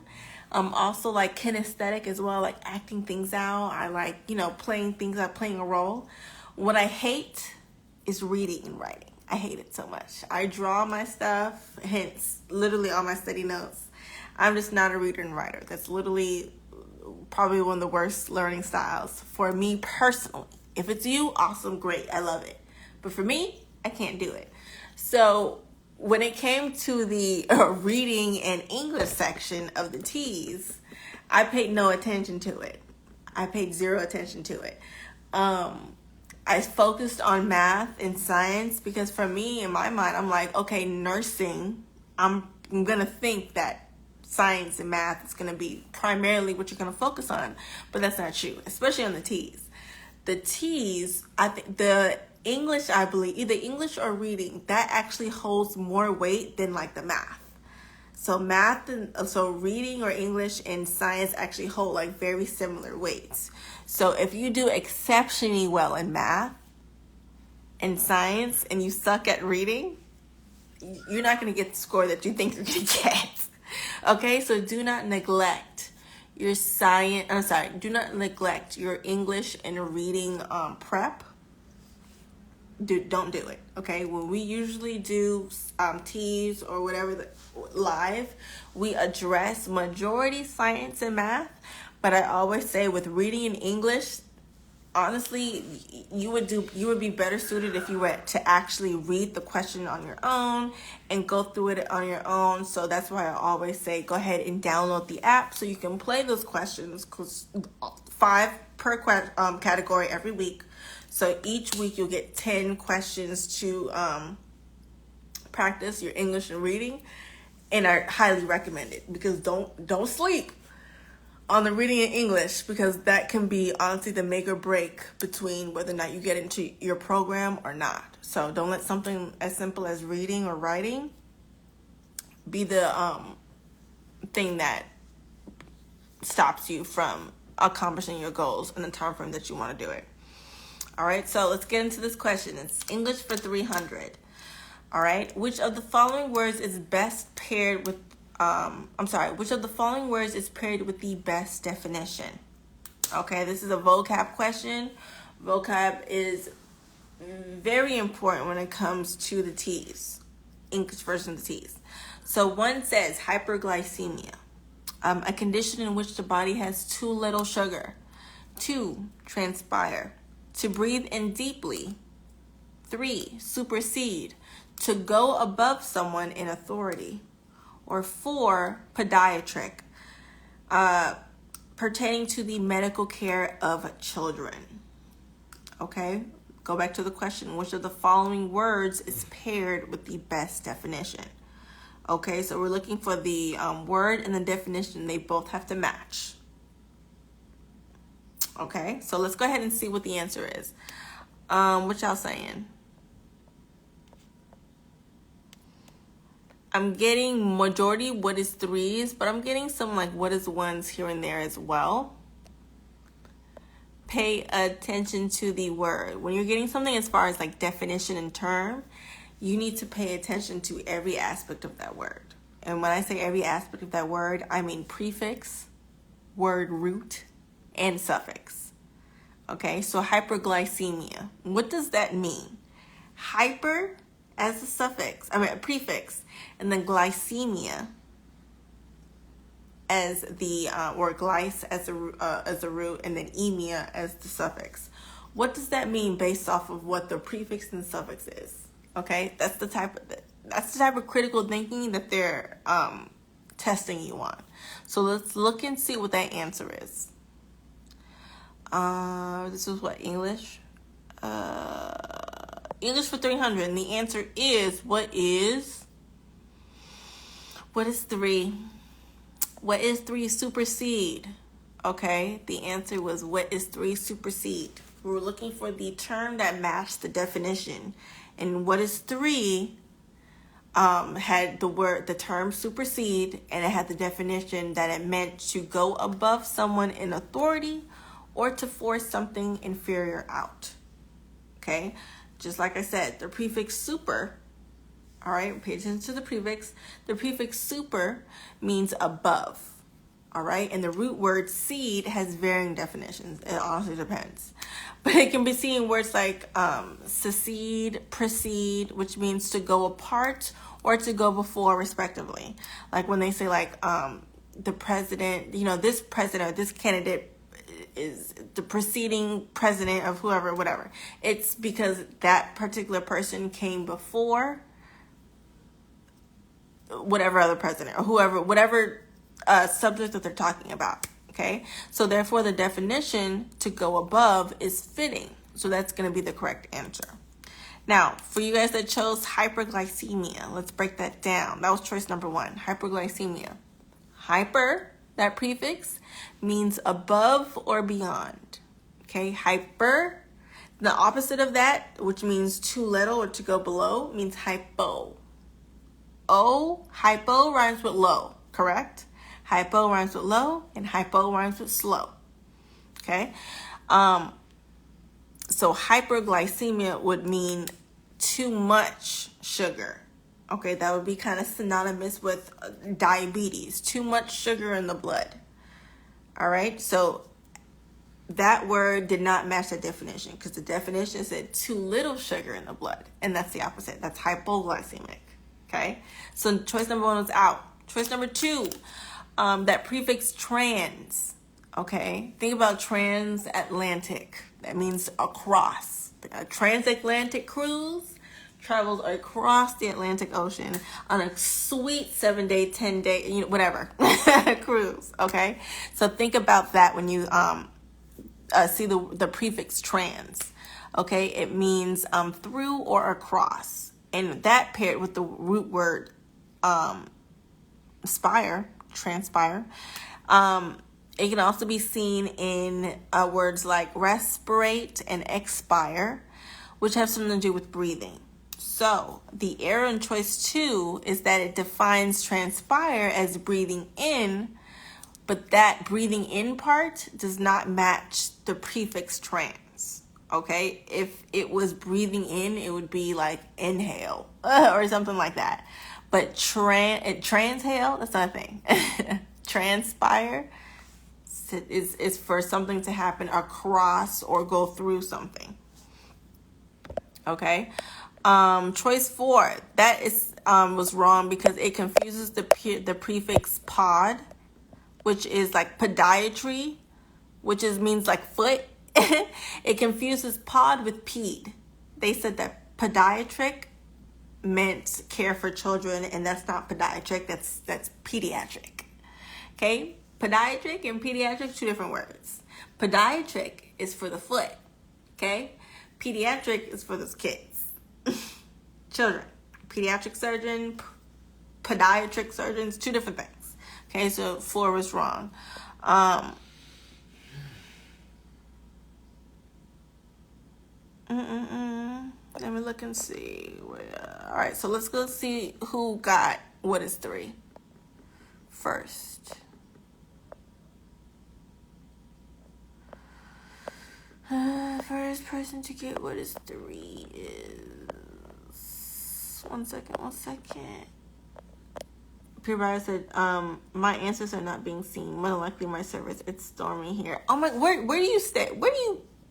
Also like kinesthetic as well, like acting things out. I like, playing things out, playing a role. What I hate is reading and writing. I hate it so much. I draw my stuff, hence literally all my study notes. I'm just not a reader and writer. That's literally probably one of the worst learning styles for me personally. If it's you, awesome, great, I love it. But for me, I can't do it. So when it came to the reading and English section of the T's, I paid no attention to it. I paid zero attention to it. I focused on math and science because for me, in my mind, I'm like, okay, nursing, I'm going to think that science and math is going to be primarily what you're going to focus on. But that's not true, especially on the T's. The T's, I think the English, I believe, either English or reading, that actually holds more weight than like the math. So reading or English and science actually hold like very similar weights. So if you do exceptionally well in math in science and you suck at reading, you're not going to get the score that you think you're going to get. Okay, so do not neglect your do not neglect your English and reading prep. Don't do it. Okay, when we usually do TEAS or whatever live, we address majority science and math, but I always say with reading and English, honestly, you would be better suited if you were to actually read the question on your own and go through it on your own. So that's why I always say go ahead and download the app so you can play those questions, 'cause 5 per category every week. So each week you'll get 10 questions to practice your English and reading, and I highly recommend it, because don't sleep on the reading in English, because that can be honestly the make or break between whether or not you get into your program or not. So don't let something as simple as reading or writing be the thing that stops you from accomplishing your goals in the time frame that you want to do it. All right, so let's get into this question. It's English for 300. All right, which of the following words is best paired with which of the following words is paired with the best definition? Okay, this is a vocab question. Vocab is very important when it comes to the TEAS, English version of the TEAS. So one says hyperglycemia, a condition in which the body has too little sugar. 2, transpire, to breathe in deeply. 3, supersede, to go above someone in authority. Or 4, pediatric, pertaining to the medical care of children. Okay, go back to the question. Which of the following words is paired with the best definition? Okay, so we're looking for the word and the definition. They both have to match. Okay, so let's go ahead and see what the answer is. What y'all saying? I'm getting majority what is 3s, but I'm getting some like what is 1s here and there as well. Pay attention to the word. When you're getting something as far as like definition and term, you need to pay attention to every aspect of that word. And when I say every aspect of that word, I mean prefix, word root, and suffix. Okay, so hyperglycemia. What does that mean? Hyper as a prefix, and then glycemia as the or glyce as a root, and then emia as the suffix. What does that mean based off of what the prefix and suffix is? Okay, that's the type of critical thinking that they're testing you on. So let's look and see what that answer is. This is what English. English for 300, and the answer is what is 3? What is 3? Supersede. Okay, the answer was what is 3? Supersede. We were looking for the term that matched the definition, and what is 3 had the term supersede, and it had the definition that it meant to go above someone in authority or to force something inferior out. Okay, just like I said, the prefix super, all right, pay attention to the prefix. The prefix super means above, all right, and the root word seed has varying definitions. It honestly depends, but it can be seen in words like secede, precede, which means to go apart or to go before, respectively. Like when they say like the president, this president or this candidate is the preceding president of whoever, whatever. It's because that particular person came before whatever other president or whatever subject that they're talking about. Okay, so therefore the definition to go above is fitting. So that's going to be the correct answer. Now, for you guys that chose hyperglycemia, let's break that down. That was choice number 1, hyperglycemia. Hyper, that prefix, means above or beyond. Okay, hyper. The opposite of that, which means too little or to go below, means hypo. Hypo rhymes with low, correct? Hypo rhymes with low, and hypo rhymes with slow. Okay? So hyperglycemia would mean too much sugar. Okay, that would be kind of synonymous with diabetes, too much sugar in the blood. All right, so that word did not match the definition because the definition said too little sugar in the blood, and that's the opposite. That's hypoglycemic. Okay, so choice number 1 was out. Choice number 2, that prefix trans. Okay, think about transatlantic. That means across. A transatlantic cruise travels across the Atlantic Ocean on a sweet 7-day, 10-day, whatever cruise. Okay, so think about that when you see the prefix trans. Okay, it means through or across, and that paired with the root word transpire. It can also be seen in words like respirate and expire, which have something to do with breathing. So the error in choice 2 is that it defines transpire as breathing in, but that breathing in part does not match the prefix trans. Okay, if it was breathing in, it would be like inhale or something like that. But transhale, that's not a thing. Transpire is for something to happen across or go through something. Okay. Choice 4, that is was wrong because it confuses the prefix pod, which is like podiatry, which means like foot. It confuses pod with ped. They said that podiatric meant care for children, and that's not podiatric, that's pediatric. Okay, podiatric and pediatric, 2 different words. Podiatric is for the foot. Okay, pediatric is for those kids. Children. Pediatric surgeon, podiatric surgeons, 2 different things. Okay, so 4 was wrong. Let me look and see. All right, so let's go see who got what is 3 first. First person to get what is 3 is... One second. Pure Bio said, my answers are not being seen. More than likely my service. It's stormy here. Oh my, where do you stay?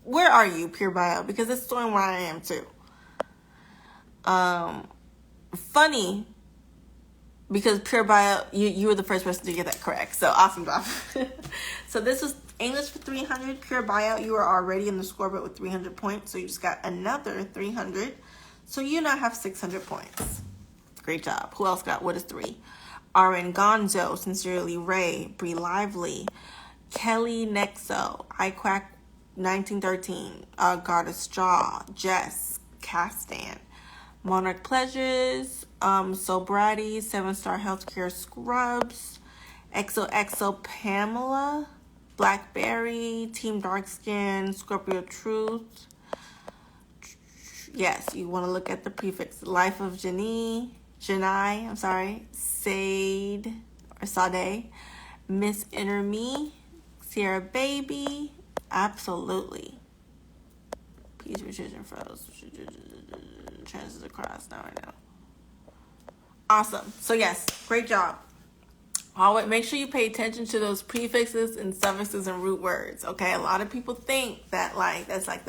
Where are you, Pure Bio? Because it's storming where I am too. Funny, because Pure Bio, you were the first person to get that correct. So awesome job. So this was English for 300. Pure Bio, you were already in the scoreboard with 300 points. So you just got another 300. So you now have 600 points. Great job. Who else got what is 3? RN Gonzo, Sincerely Ray, Bree Lively, Kelly Nexo, iQuack 1913, Goddess Jaw, Jess, Castan, Monarch Pleasures, Sobrati, 7-Star Healthcare Scrubs, XOXO Pamela, Blackberry, Team Darkskin, Scorpio Truth. Yes, you want to look at the prefix. Life of Janai, Sade, Miss Inner Me, Sierra Baby, absolutely. Peace, Nutrition Froze, Chances Across, now I know. Awesome. So yes, great job. Always make sure you pay attention to those prefixes and suffixes and root words. Okay, a lot of people think that that's like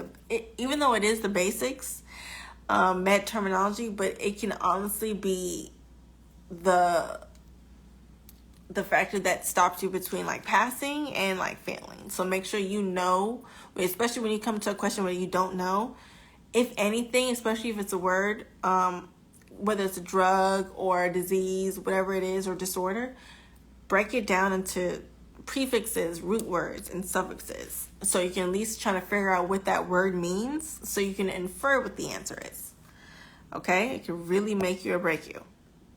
even though it is the basics, med terminology, but it can honestly be the factor that stops you between like passing and like failing. So make sure you know, especially when you come to a question where you don't know, if anything, especially if it's a word, whether it's a drug or a disease, whatever it is, or disorder, break it down into prefixes, root words, and suffixes. So you can at least try to figure out what that word means so you can infer what the answer is. Okay? It can really make you or break you.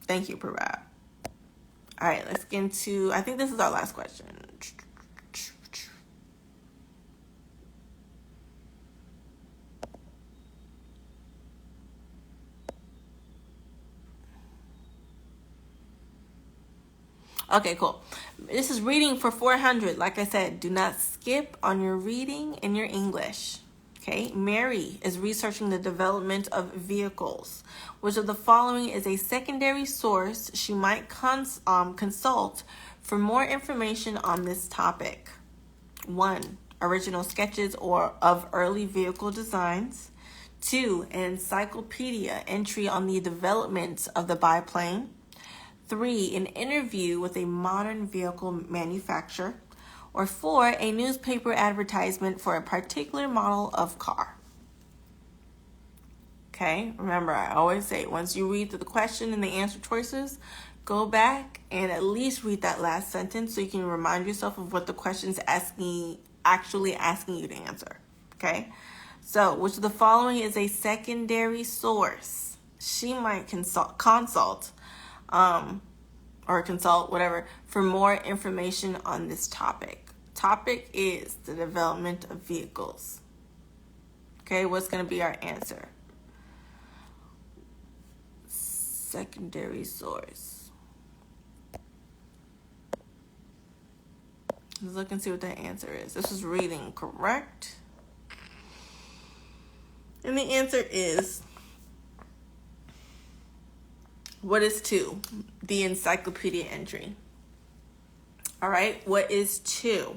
Thank you, Prabhat. All right, let's get into, I think this is our last question. Okay, cool. This is reading for 400. Like I said, do not skip on your reading and your English. Okay, Mary is researching the development of vehicles. Which of the following is a secondary source she might consult for more information on this topic? 1. Original sketches of early vehicle designs. 2. An encyclopedia entry on the development of the biplane. 3. An interview with a modern vehicle manufacturer. Or 4. A newspaper advertisement for a particular model of car. Okay, remember I always say once you read through the question and the answer choices, go back and at least read that last sentence so you can remind yourself of what the question's actually asking you to answer. Okay, so which of the following is a secondary source she might consult whatever for more information on this topic? Topic is the development of vehicles. Okay, what's going to be our answer? Secondary source. Let's look and see what that answer is. This is reading correct. And the answer is, what is 2? The encyclopedia entry. All right, what is 2?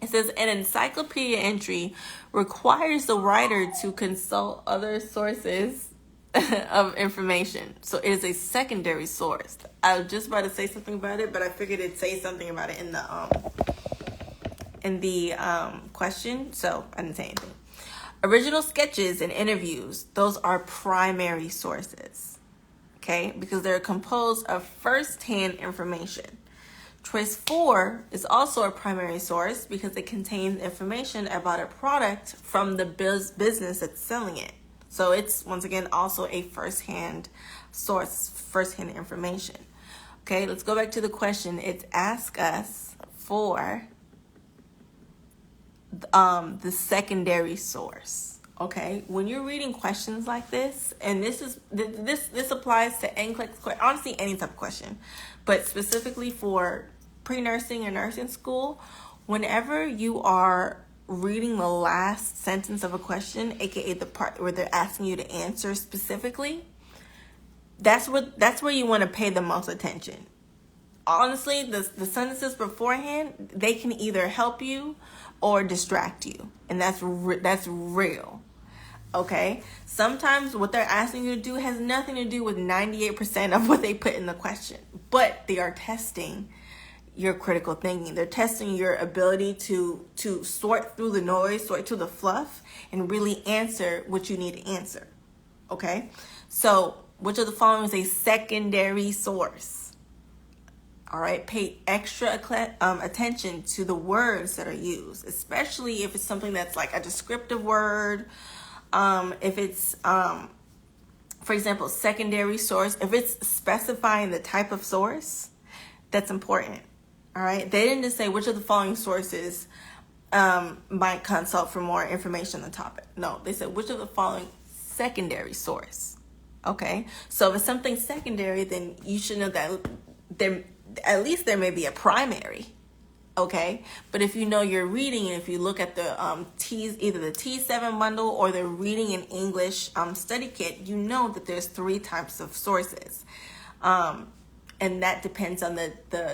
It says an encyclopedia entry requires the writer to consult other sources of information. So it is a secondary source. I was just about to say something about it, but I figured it'd say something about it in the question, so I didn't say anything. Original sketches and interviews, those are primary sources, okay, because they're composed of first-hand information. Choice 4 is also a primary source because it contains information about a product from the business that's selling it. So it's, once again, also a first-hand source, first-hand information. Okay, let's go back to the question. It's ask us for the secondary source. Okay, when you're reading questions like this, and this applies to NCLEX, honestly any type of question, but specifically for pre-nursing and nursing school, whenever you are reading the last sentence of a question, aka the part where they're asking you to answer specifically, that's where you want to pay the most attention. Honestly, the sentences beforehand, they can either help you or distract you, and that's real. Okay, sometimes what they're asking you to do has nothing to do with 98% of what they put in the question, but they are testing your critical thinking. They're testing your ability to sort through the noise, sort through the fluff, and really answer what you need to answer. Okay, so which of the following is a secondary source? All right, pay extra attention to the words that are used, especially if it's something that's like a descriptive word. If it's, for example, secondary source, if it's specifying the type of source, that's important. All right, they didn't just say which of the following sources might consult for more information on the topic. No, they said which of the following secondary source. Okay, so if it's something secondary, then you should know that at least there may be a primary. Okay, but if you know you're reading, and if you look at the TEAS, either the T7 bundle or the Reading in English study kit, you know that there's 3 types of sources. And that depends on the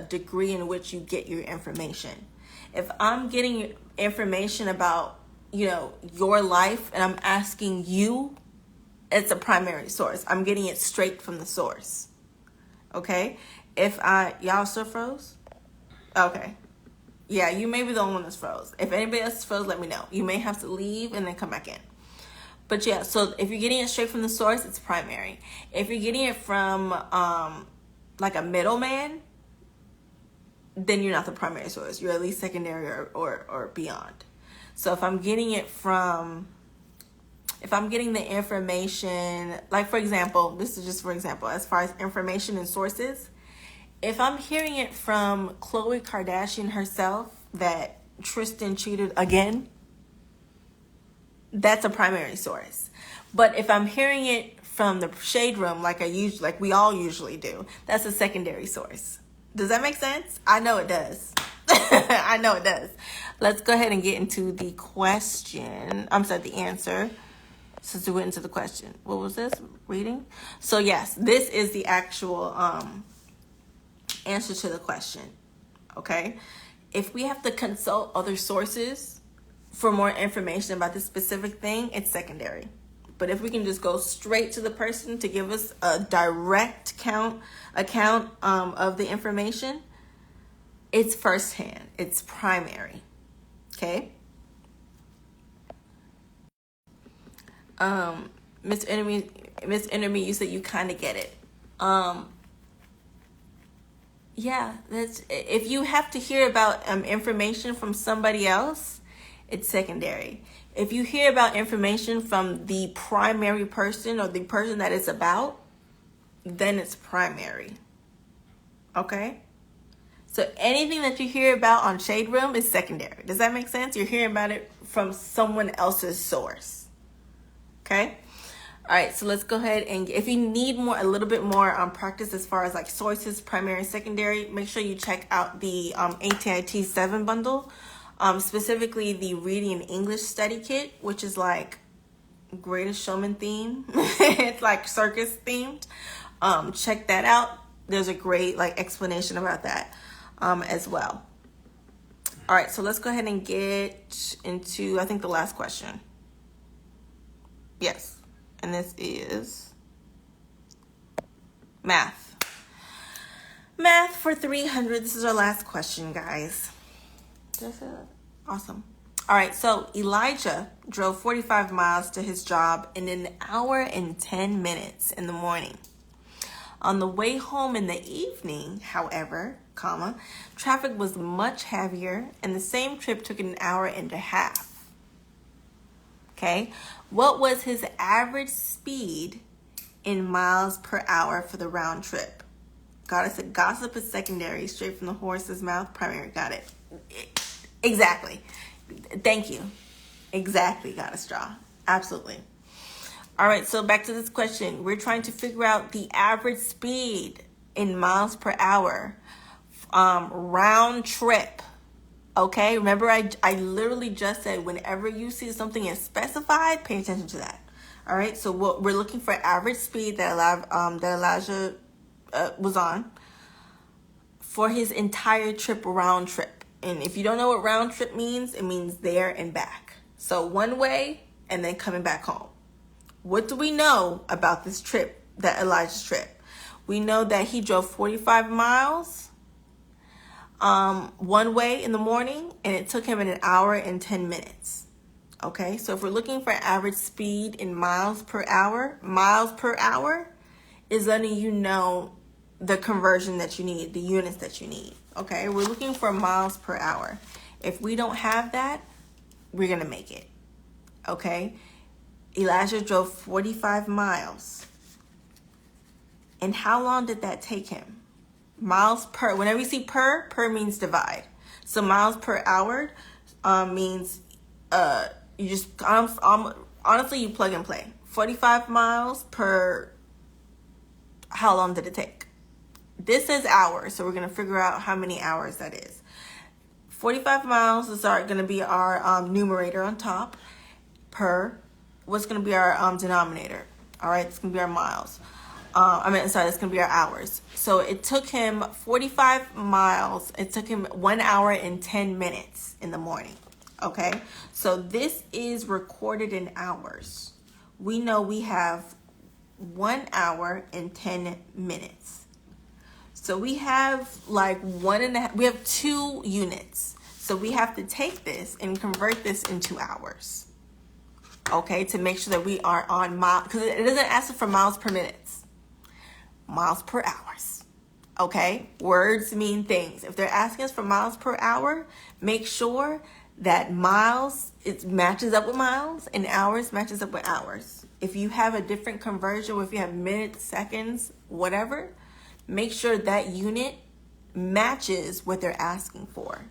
degree in which you get your information. If I'm getting information about, your life and I'm asking you, it's a primary source. I'm getting it straight from the source. Okay? Y'all still froze? Okay. Yeah, you may be the only one that's froze. If anybody else is froze, let me know. You may have to leave and then come back in. But yeah, so if you're getting it straight from the source, it's primary. If you're getting it from like a middleman, then you're not the primary source. You're at least secondary or beyond. So if I'm getting the information, like for example, this is just for example, as far as information and sources, if I'm hearing it from Khloe Kardashian herself that Tristan cheated again, that's a primary source. But if I'm hearing it from the shade room, like we all usually do, that's a secondary source. Does that make sense? I know it does. I know it does. Let's go ahead and get into the question. I'm sorry, the answer. Since we went into the question. What was this? Reading? So yes, this is the actual answer to the question. Okay? If we have to consult other sources for more information about this specific thing, it's secondary. But if we can just go straight to the person to give us a direct account of the information, it's firsthand. It's primary. Okay? Miss Enemy, you said you kind of get it. Yeah, that's if you have to hear about information from somebody else, it's secondary. If you hear about information from the primary person or the person that it's about, then it's primary. Okay? So anything that you hear about on Shade Room is secondary. Does that make sense? You're hearing about it from someone else's source. Okay? All right, so let's go ahead and if you need a little bit more practice as far as like sources, primary and secondary, make sure you check out the ATI TEAS 7 bundle, specifically the Reading and English Study Kit, which is like Greatest Showman theme. It's like circus themed. Check that out. There's a great like explanation about that as well. All right, so let's go ahead and get into I think the last question. Yes. And this is math. Math for 300. This is our last question, guys. That's it. Awesome. All right, so Elijah drove 45 miles to his job in an hour and 10 minutes in the morning. On the way home in the evening, however, traffic was much heavier and the same trip took an hour and a half. Okay, what was his average speed in miles per hour for the round trip? Got it. Gossip is secondary, straight from the horse's mouth. Primary. Got it. Exactly. Thank you. Exactly. Got a straw. Absolutely. All right. So back to this question. We're trying to figure out the average speed in miles per hour, round trip. Okay, remember I literally just said whenever you see something is specified, pay attention to that. All right, so what we're looking for average speed that Elijah was on for his entire trip, round trip. And if you don't know what round trip means, it means there and back. So one way and then coming back home. What do we know about this trip, that Elijah's trip? We know that he drove 45 miles one way in the morning, and it took him an hour and 10 minutes. Okay, so if we're looking for average speed in miles per hour is letting you know the conversion that you need, the units that you need. Okay, we're looking for miles per hour. If we don't have that, we're gonna make it. Okay, Elijah drove 45 miles. And how long did that take him? Miles per, whenever you see per means divide. So miles per hour means you just honestly you plug and play. 45 miles per, how long did it take? This is hours, so we're going to figure out how many hours that is. 45 miles is going to be our numerator on top. Per, what's going to be our denominator? All right, it's going to be our miles. It's going to be our hours. So it took him 45 miles. It took him 1 hour and 10 minutes in the morning. Okay, so this is recorded in hours. We know we have 1 hour and 10 minutes. So we have like we have 2 units. So we have to take this and convert this into hours. Okay, to make sure that we are on miles, because it doesn't ask for miles per minutes. Miles per hours. Okay, words mean things. If they're asking us for miles per hour, make sure that miles, it matches up with miles and hours matches up with hours. If you have a different conversion, or if you have minutes, seconds, whatever, make sure that unit matches what they're asking for.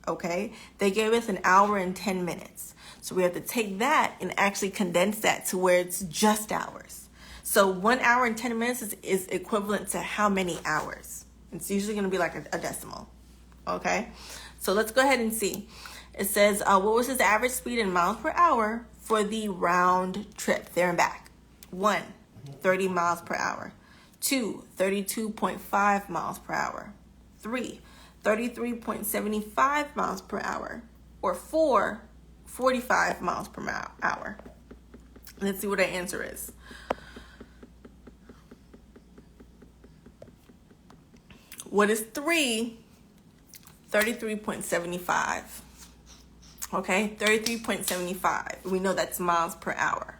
Okay, they gave us an hour and 10 minutes. So we have to take that and actually condense that to where it's just hours. So 1 hour and 10 minutes is equivalent to how many hours? It's usually going to be like a decimal. Okay, So let's go ahead and see. It says, what was his average speed in miles per hour for the round trip there and back? 1, 30 miles per hour. 2, 32.5 miles per hour. 3, 33.75 miles per hour. Or 4, 45 miles per hour. Let's see what our answer is. What is 3? 33.75. Okay, 33.75. We know that's miles per hour.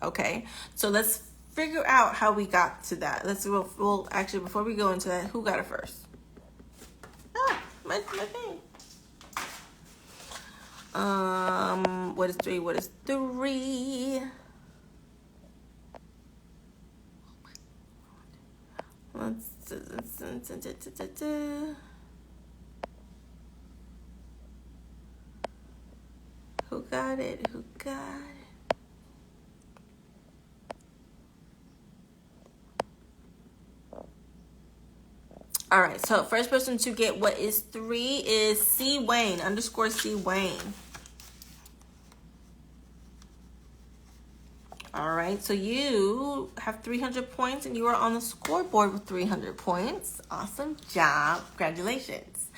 Okay, so let's figure out how we got to that. We'll actually, before we go into that, who got it first? My thing. What is 3? What is 3? Who got it? Who got it? All right, so first person to get what is 3 is C Wayne, _C Wayne. All right, so you have 300 points and you are on the scoreboard with 300 points. Awesome job. Congratulations.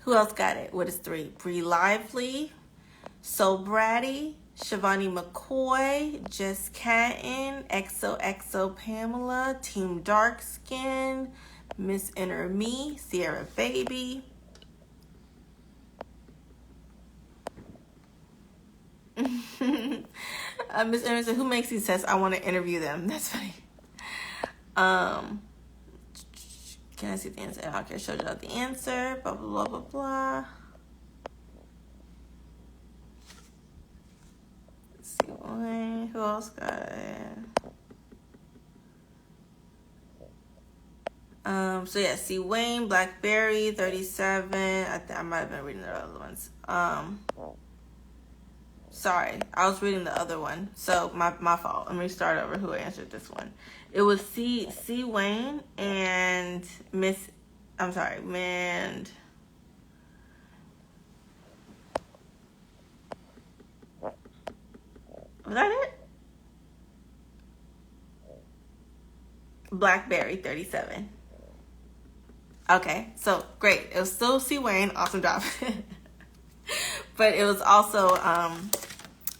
Who else got it? What is 3? Bree Lively, So Bratty, Shivani McCoy, Jess Catton, XOXO Pamela, Team Dark Skin, Miss Inner Me, Sierra Baby. Miss Inner said, who makes these tests? I want to interview them. That's funny. Can I see the answer? Okay, I showed you the answer. Blah, blah, blah, blah, blah. Let's see. Who else got it? So yeah, see Wayne, Blackberry, 37. I might have been reading the other ones. Sorry, I was reading the other one. So my fault. Let me start over who answered this one. It was C Wayne and was that it? Blackberry 37. Okay, so great. It was still C Wayne. Awesome job. But it was also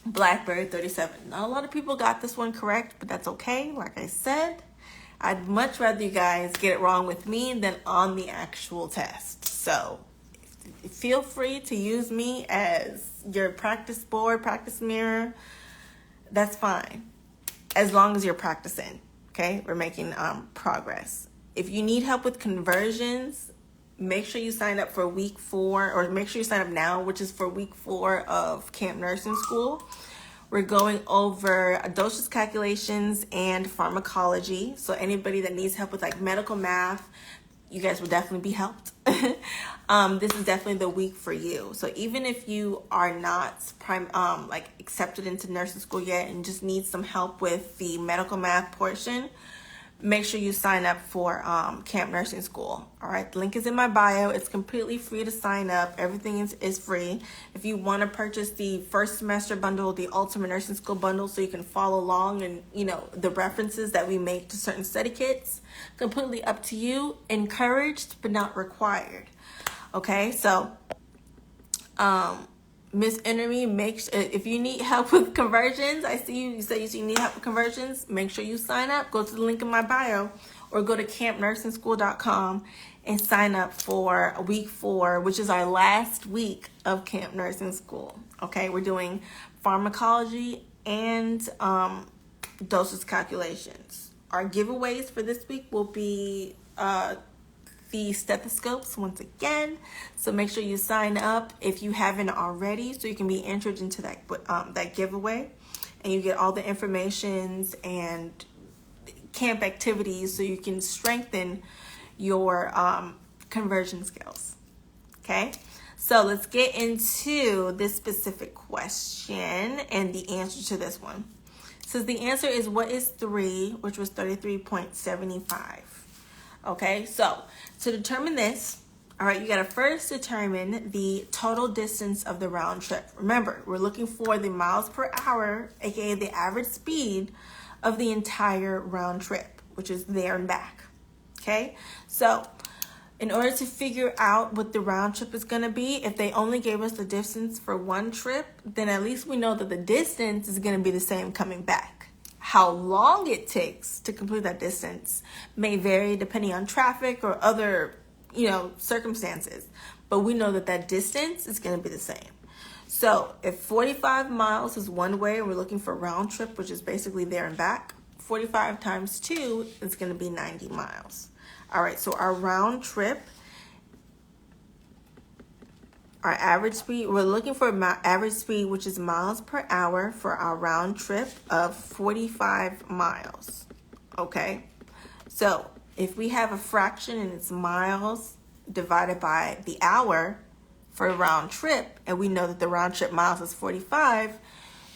Blackberry 37. Not a lot of people got this one correct, but that's okay. Like I said, I'd much rather you guys get it wrong with me than on the actual test. So feel free to use me as your practice board, practice mirror. That's fine, as long as you're practicing. Okay, we're making progress. If you need help with conversions, make sure you sign up for week 4, or make sure you sign up now, which is for week 4 of Camp Nursing School. We're going over dosage calculations and pharmacology. So anybody that needs help with like medical math, you guys will definitely be helped. This is definitely the week for you. So even if you are not accepted into nursing school yet and just need some help with the medical math portion, make sure you sign up for Camp Nursing School. All right, the link is in my bio. It's completely free to sign up. Everything is free. If you want to purchase the first semester bundle, the Ultimate Nursing School bundle, so you can follow along and, you know, the references that we make to certain study kits, completely up to you. Encouraged, but not required. Okay, so Miss Enemy, if you need help with conversions, I see you say you need help with conversions, make sure you sign up. Go to the link in my bio or go to campnursingschool.com and sign up for week 4, which is our last week of Camp Nursing School. Okay, we're doing pharmacology and dosage calculations. Our giveaways for this week will be the stethoscopes once again, so make sure you sign up if you haven't already, so you can be entered into that giveaway, and you get all the informations and camp activities so you can strengthen your conversion skills. Okay, so let's get into this specific question and the answer to this one. So the answer is, what is 3, which was 33.75. Okay, so to determine this, All right, you got to first determine the total distance of the round trip. Remember, we're looking for the miles per hour, aka the average speed of the entire round trip, which is there and back. Okay, so in order to figure out what the round trip is going to be, if they only gave us the distance for one trip, then at least we know that the distance is going to be the same coming back. How long it takes to complete that distance may vary depending on traffic or other, circumstances. But we know that that distance is going to be the same. So if 45 miles is one way and we're looking for round trip, which is basically there and back, 45 times 2 is going to be 90 miles. All right, so our round trip, our average speed, we're looking for average speed, which is miles per hour for our round trip of 45 miles. Okay, so if we have a fraction and it's miles divided by the hour for a round trip, and we know that the round trip miles is 45,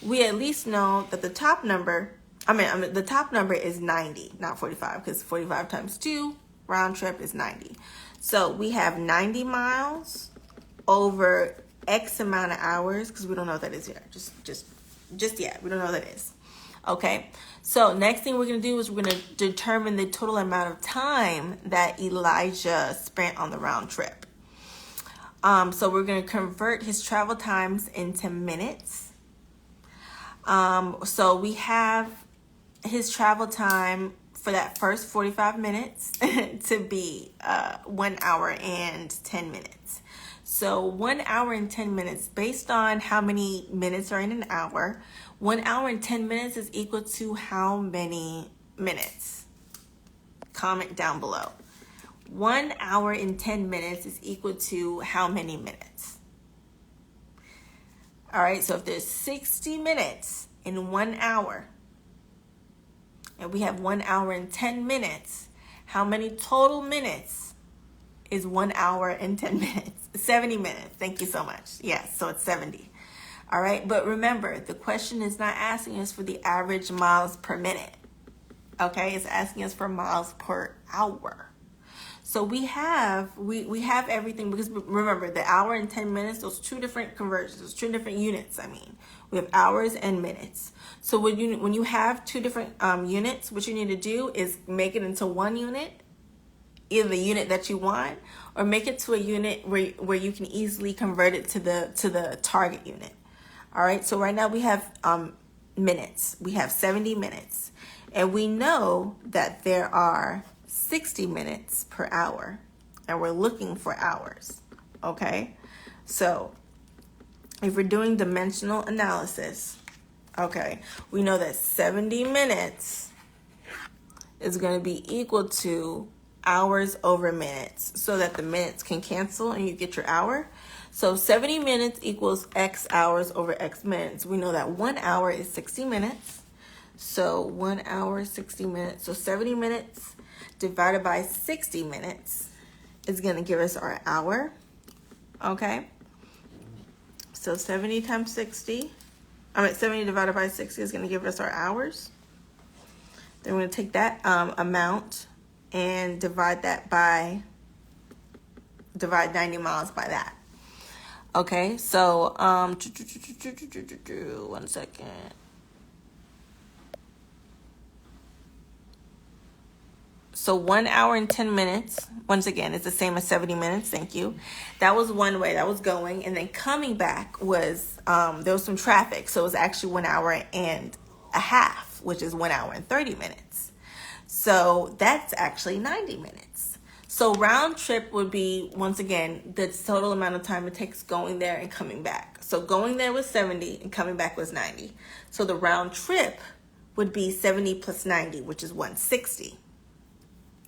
we at least know that the top number, the top number is 90, not 45, because 45 times 2, round trip is 90. So we have 90 miles over X amount of hours, because we don't know what that is yet. Just yet, we don't know what that is. Okay, so next thing we're going to do is we're going to determine the total amount of time that Elijah spent on the round trip. So we're going to convert his travel times into minutes. So we have his travel time for that first 45 minutes to be 1 hour and 10 minutes. So 1 hour and 10 minutes, based on how many minutes are in an hour, 1 hour and 10 minutes is equal to how many minutes? Comment down below. 1 hour and 10 minutes is equal to how many minutes? All right, so if there's 60 minutes in 1 hour, and we have 1 hour and 10 minutes, how many total minutes is 1 hour and 10 minutes? 70 minutes. Thank you so much. Yes, so it's 70. All right, but remember, the question is not asking us for the average miles per minute. Okay, it's asking us for miles per hour. So we have everything, because remember, the hour and 10 minutes, those two different conversions, those two different units. We have hours and minutes. So when you have two different units, what you need to do is make it into one unit, either the unit that you want, or make it to a unit where you can easily convert it to the target unit. All right, so right now we have minutes. We have 70 minutes, and we know that there are 60 minutes per hour, and we're looking for hours. Okay, so if we're doing dimensional analysis, okay, we know that 70 minutes is going to be equal to hours over minutes, so that the minutes can cancel and you get your hour. So 70 minutes equals X hours over X minutes. We know that 1 hour is 60 minutes. So 1 hour, 60 minutes. So 70 minutes divided by 60 minutes is going to give us our hour. Okay. So 70 times 60. 70 divided by 60 is going to give us our hours. Then we're going to take that amount and divide 90 miles by that. Okay, so 1 second. So 1 hour and 10 minutes, once again, is the same as 70 minutes. Thank you. That was one way that was going. And then coming back was, there was some traffic. So it was actually 1 hour and a half, which is 1 hour and 30 minutes. So that's actually 90 minutes. So round trip would be, once again, the total amount of time it takes going there and coming back. So going there was 70 and coming back was 90. So the round trip would be 70 plus 90, which is 160.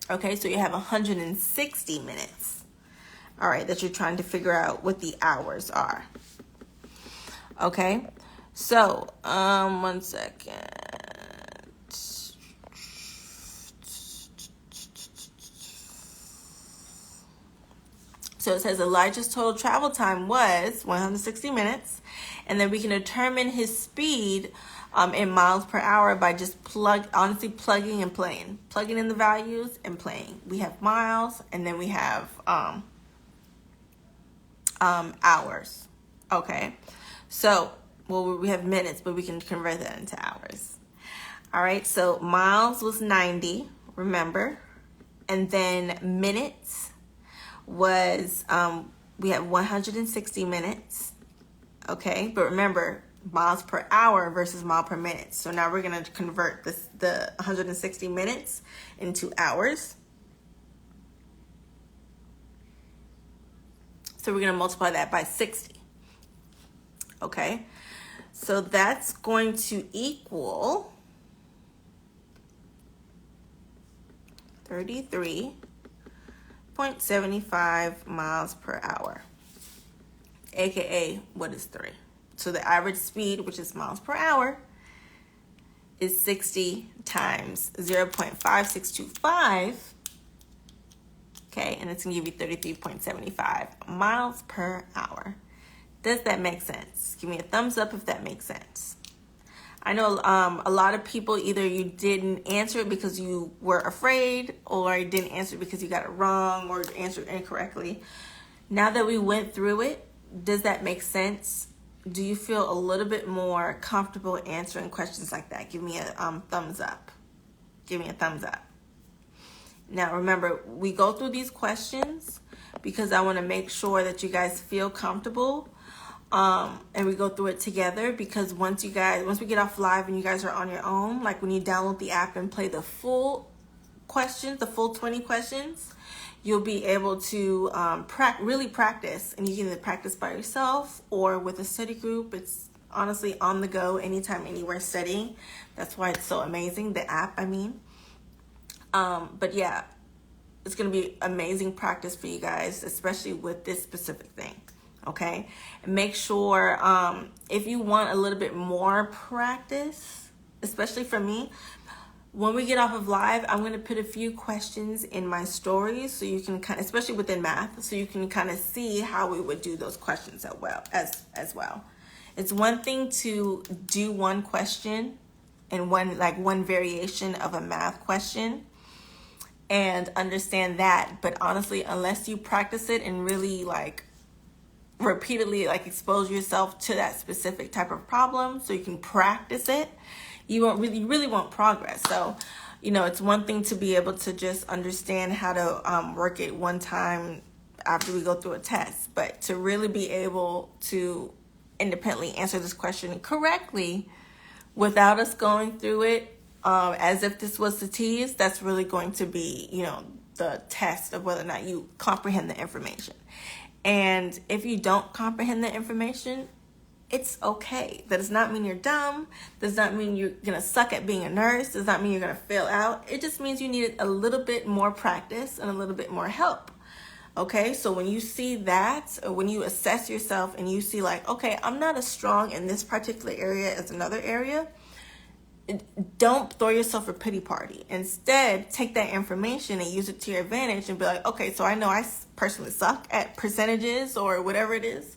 Okay, so you have 160 minutes. All right, that you're trying to figure out what the hours are. Okay, so 1 second. So it says Elijah's total travel time was 160 minutes. And then we can determine his speed in miles per hour by just plugging and playing. Plugging in the values and playing. We have miles, and then we have hours. Okay, so well, we have minutes, but we can convert that into hours. All right, so miles was 90, remember, and then minutes was we had 160 minutes. Okay, but remember, miles per hour versus mile per minute. So now we're going to convert the 160 minutes into hours. So we're going to multiply that by 60. Okay, so that's going to equal 33.75 miles per hour, aka what is 3? So the average speed, which is miles per hour, is 60 times 0.5625. Okay, and it's going to give you 33.75 miles per hour. Does that make sense? Give me a thumbs up if that makes sense. I know a lot of people, either you didn't answer it because you were afraid, or you didn't answer it because you got it wrong or answered incorrectly. Now that we went through it, does that make sense? Do you feel a little bit more comfortable answering questions like that? Give me a thumbs up. Give me a thumbs up. Now, remember, we go through these questions because I want to make sure that you guys feel comfortable. And we go through it together, because once we get off live and you guys are on your own, like when you download the app and play the full questions, the full 20 questions, you'll be able to really practice, and you can either practice by yourself or with a study group. It's honestly on the go, anytime, anywhere studying. That's why it's so amazing, the app, I mean. But yeah, it's going to be amazing practice for you guys, especially with this specific thing. Okay, and make sure if you want a little bit more practice, especially for me, when we get off of live, I'm going to put a few questions in my stories so you can kind of, especially within math, so you can kind of see how we would do those questions as well. It's one thing to do one question and one variation of a math question and understand that, but honestly, unless you practice it and really repeatedly expose yourself to that specific type of problem so you can practice it, you really won't progress. So, it's one thing to be able to just understand how to work it one time after we go through a test, but to really be able to independently answer this question correctly without us going through it as if this was the TEAS, that's really going to be, the test of whether or not you comprehend the information. And if you don't comprehend the information, it's okay. That does not mean you're dumb. Does not mean you're going to suck at being a nurse. Does not mean you're going to fail out. It just means you need a little bit more practice and a little bit more help. Okay, so when you see that, or when you assess yourself and you see okay, I'm not as strong in this particular area as another area, don't throw yourself a pity party. Instead, take that information and use it to your advantage and be like, okay, so I know I personally suck at percentages or whatever it is.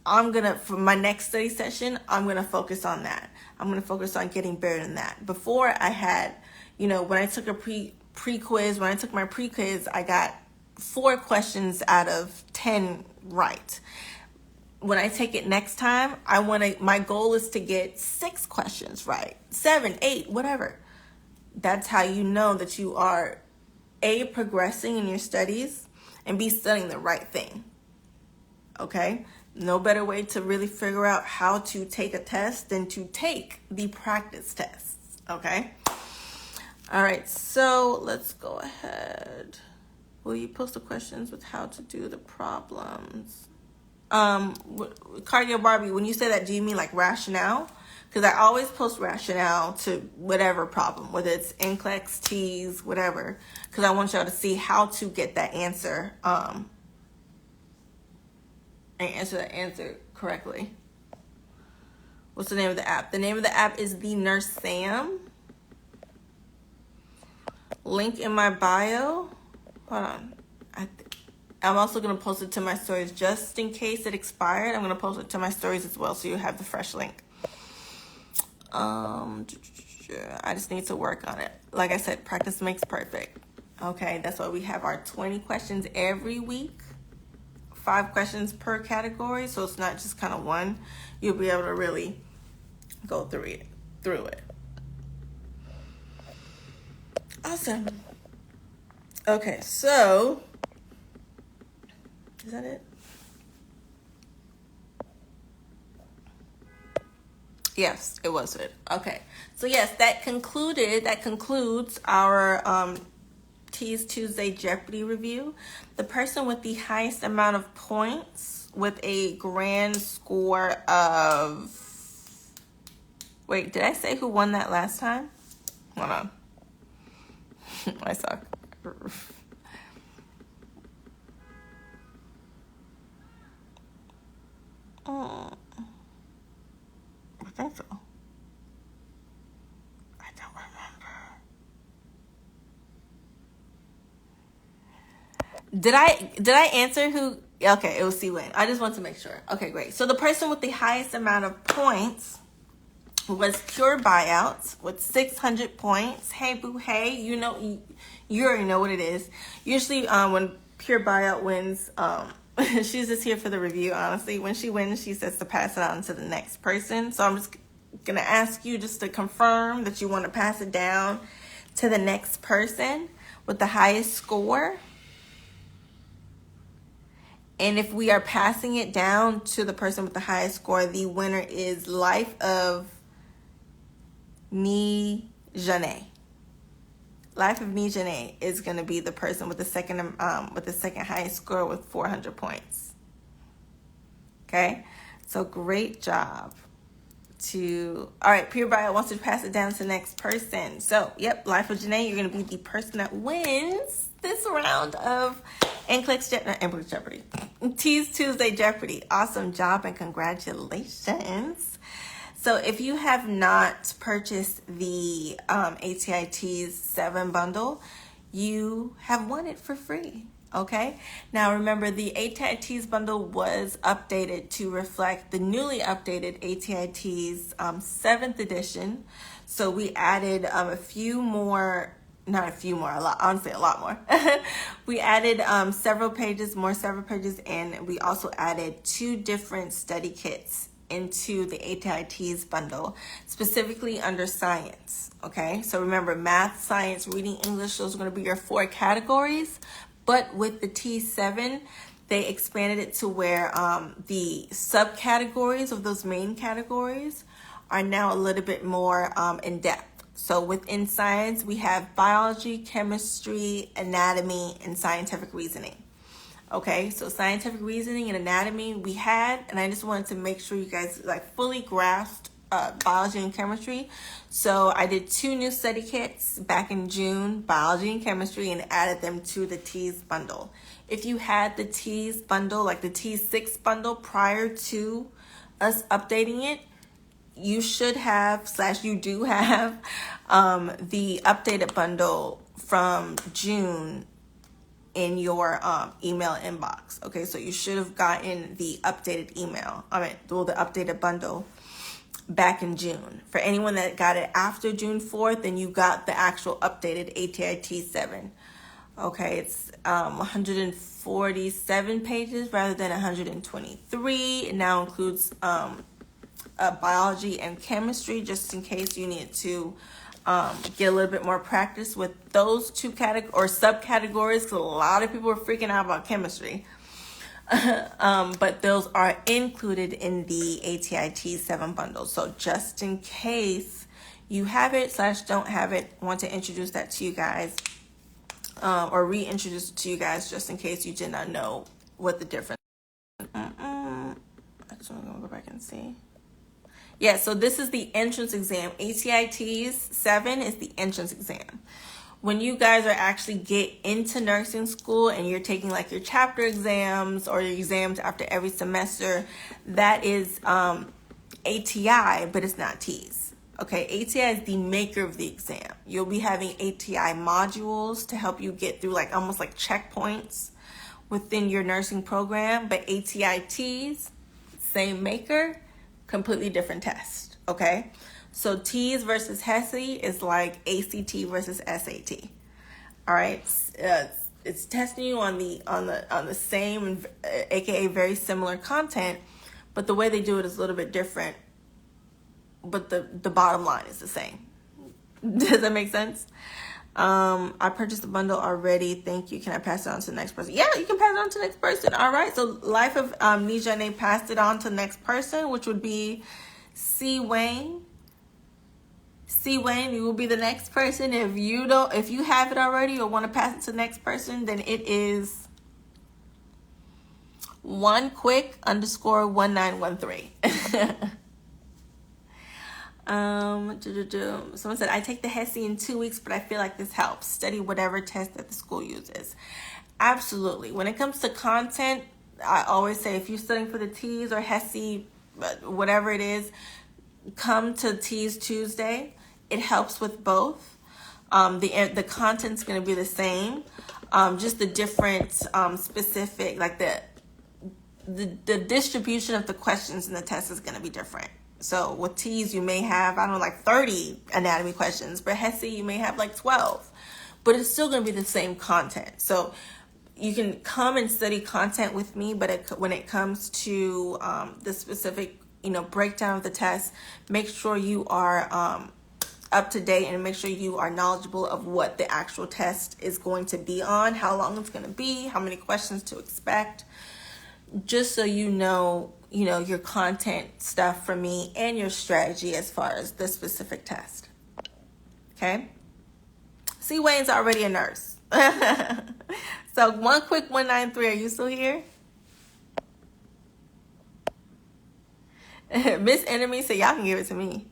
For my next study session, I'm going to focus on that. I'm going to focus on getting better than that. Before I had, when I took a pre-quiz, when I took my pre-quiz, I got 4 questions out of 10 right. When I take it next time, my goal is to get 6 questions right, 7, 8, whatever. That's how you know that you are progressing in your studies and be studying the right thing. Okay? No better way to really figure out how to take a test than to take the practice tests. Okay? All right, so let's go ahead. Will you post the questions with how to do the problems? Cardio Barbie, when you say that, do you mean rationale? Because I always post rationale to whatever problem, whether it's NCLEX, TEAS, whatever, because I want y'all to see how to get that answer and answer that answer correctly. What's the name of the app? The name of the app is The Nurse Sam. Link in my bio. Hold on. I'm also going to post it to my stories just in case it expired. I'm going to post it to my stories as well so you have the fresh link. I just need to work on it. Like I said, practice makes perfect. Okay, that's why we have our 20 questions every week, 5 questions per category, so it's not just kind of one. You'll be able to really go through it. Awesome. Okay, so is that it? Yes, it was it. Okay. So yes, that concludes our Teas Tuesday Jeopardy review. The person with the highest amount of points with a grand score of... Wait, did I say who won that last time? Hold on. I suck. I think so. I don't remember. Did I answer who? Okay, it was C Wayne. I just want to make sure. Okay, great. So the person with the highest amount of points was Pure Buyouts with 600 points. Hey boo, hey, you already know what it is. Usually, when Pure Buyout wins, she's just here for the review. Honestly, when she wins, she says to pass it on to the next person. So I'm just gonna ask you just to confirm that you want to pass it down to the next person with the highest score. And if we are passing it down to the person with the highest score, the winner is Life of Ni Janae. Life of Ni Janae is going to be the person with the second highest score with 400 points. Okay, so great job. All right, Pure Bio wants to pass it down to the next person. So, yep, Life of Janae, you're going to be the person that wins this round of Jeopardy. Teas Tuesday Jeopardy. Awesome job and congratulations. So if you have not purchased the ATI TEAS 7 bundle, you have won it for free. Okay, now remember the ATI TEAS bundle was updated to reflect the newly updated ATI TEAS 7th edition. So we added a lot more. We added several pages, and we also added 2 different study kits into the ATI TEAS bundle, specifically under science. Okay, so remember math, science, reading, English, those are going to be your 4 categories. But with the TEAS 7, they expanded it to where the subcategories of those main categories are now a little bit more in depth. So within science, we have biology, chemistry, anatomy, and scientific reasoning. Okay, so scientific reasoning and anatomy we had, and I just wanted to make sure you guys fully grasped biology and chemistry. So I did 2 new study kits back in June, biology and chemistry, and added them to the TEAS bundle. If you had the TEAS bundle, like the TEAS 6 bundle prior to us updating it, you should have / you do have the updated bundle from June in your email inbox. Okay, so you should have gotten the updated the updated bundle back in June. For anyone that got it after June 4th, then you got the actual updated ATI TEAS 7. Okay, it's 147 pages rather than 123. It now includes biology and chemistry, just in case you need to get a little bit more practice with those 2 subcategories, because a lot of people are freaking out about chemistry. But those are included in the ATI TEAS 7 bundle. So just in case you have it / don't have it, want to introduce that to you guys, or reintroduce it to you guys, just in case you did not know what the difference. I just want to go back and see. Yeah, so this is the entrance exam. ATI TEAS 7 is the entrance exam. When you guys are actually get into nursing school and you're taking your chapter exams or your exams after every semester, that is ATI, but it's not TEAS. Okay, ATI is the maker of the exam. You'll be having ATI modules to help you get through almost like checkpoints within your nursing program, but ATI TEAS, same maker, completely different test. Okay, so TEAS versus HESI is like ACT versus SAT. All right, it's testing you on the same, aka very similar content, but the way they do it is a little bit different. But the bottom line is the same. Does that make sense? I purchased the bundle already. Thank you. Can I pass it on to the next person? Yeah, you can pass it on to the next person. All right. So Life of Nijane passed it on to the next person, which would be C. Wayne. C. Wayne, you will be the next person. If you have it already or want to pass it to the next person, then it is onequick_1913. Someone said, I take the HESI in 2 weeks, but I feel like this helps. Study whatever test that the school uses. Absolutely. When it comes to content, I always say if you're studying for the TEAS or HESI, whatever it is, come to TEAS Tuesday. It helps with both. The content's going to be the same. Just the different specific, like the distribution of the questions in the test is going to be different. So with TEAS, you may have, I don't know, like 30 anatomy questions. But HESI, you may have like 12. But it's still going to be the same content. So you can come and study content with me, but when it comes to the specific, breakdown of the test, make sure you are up to date and make sure you are knowledgeable of what the actual test is going to be on, how long it's going to be, how many questions to expect, just so you know your content stuff from me and your strategy as far as the specific test. Okay? C. Wayne's already a nurse. So onequick1913, are you still here? Miss Enemy said y'all can give it to me.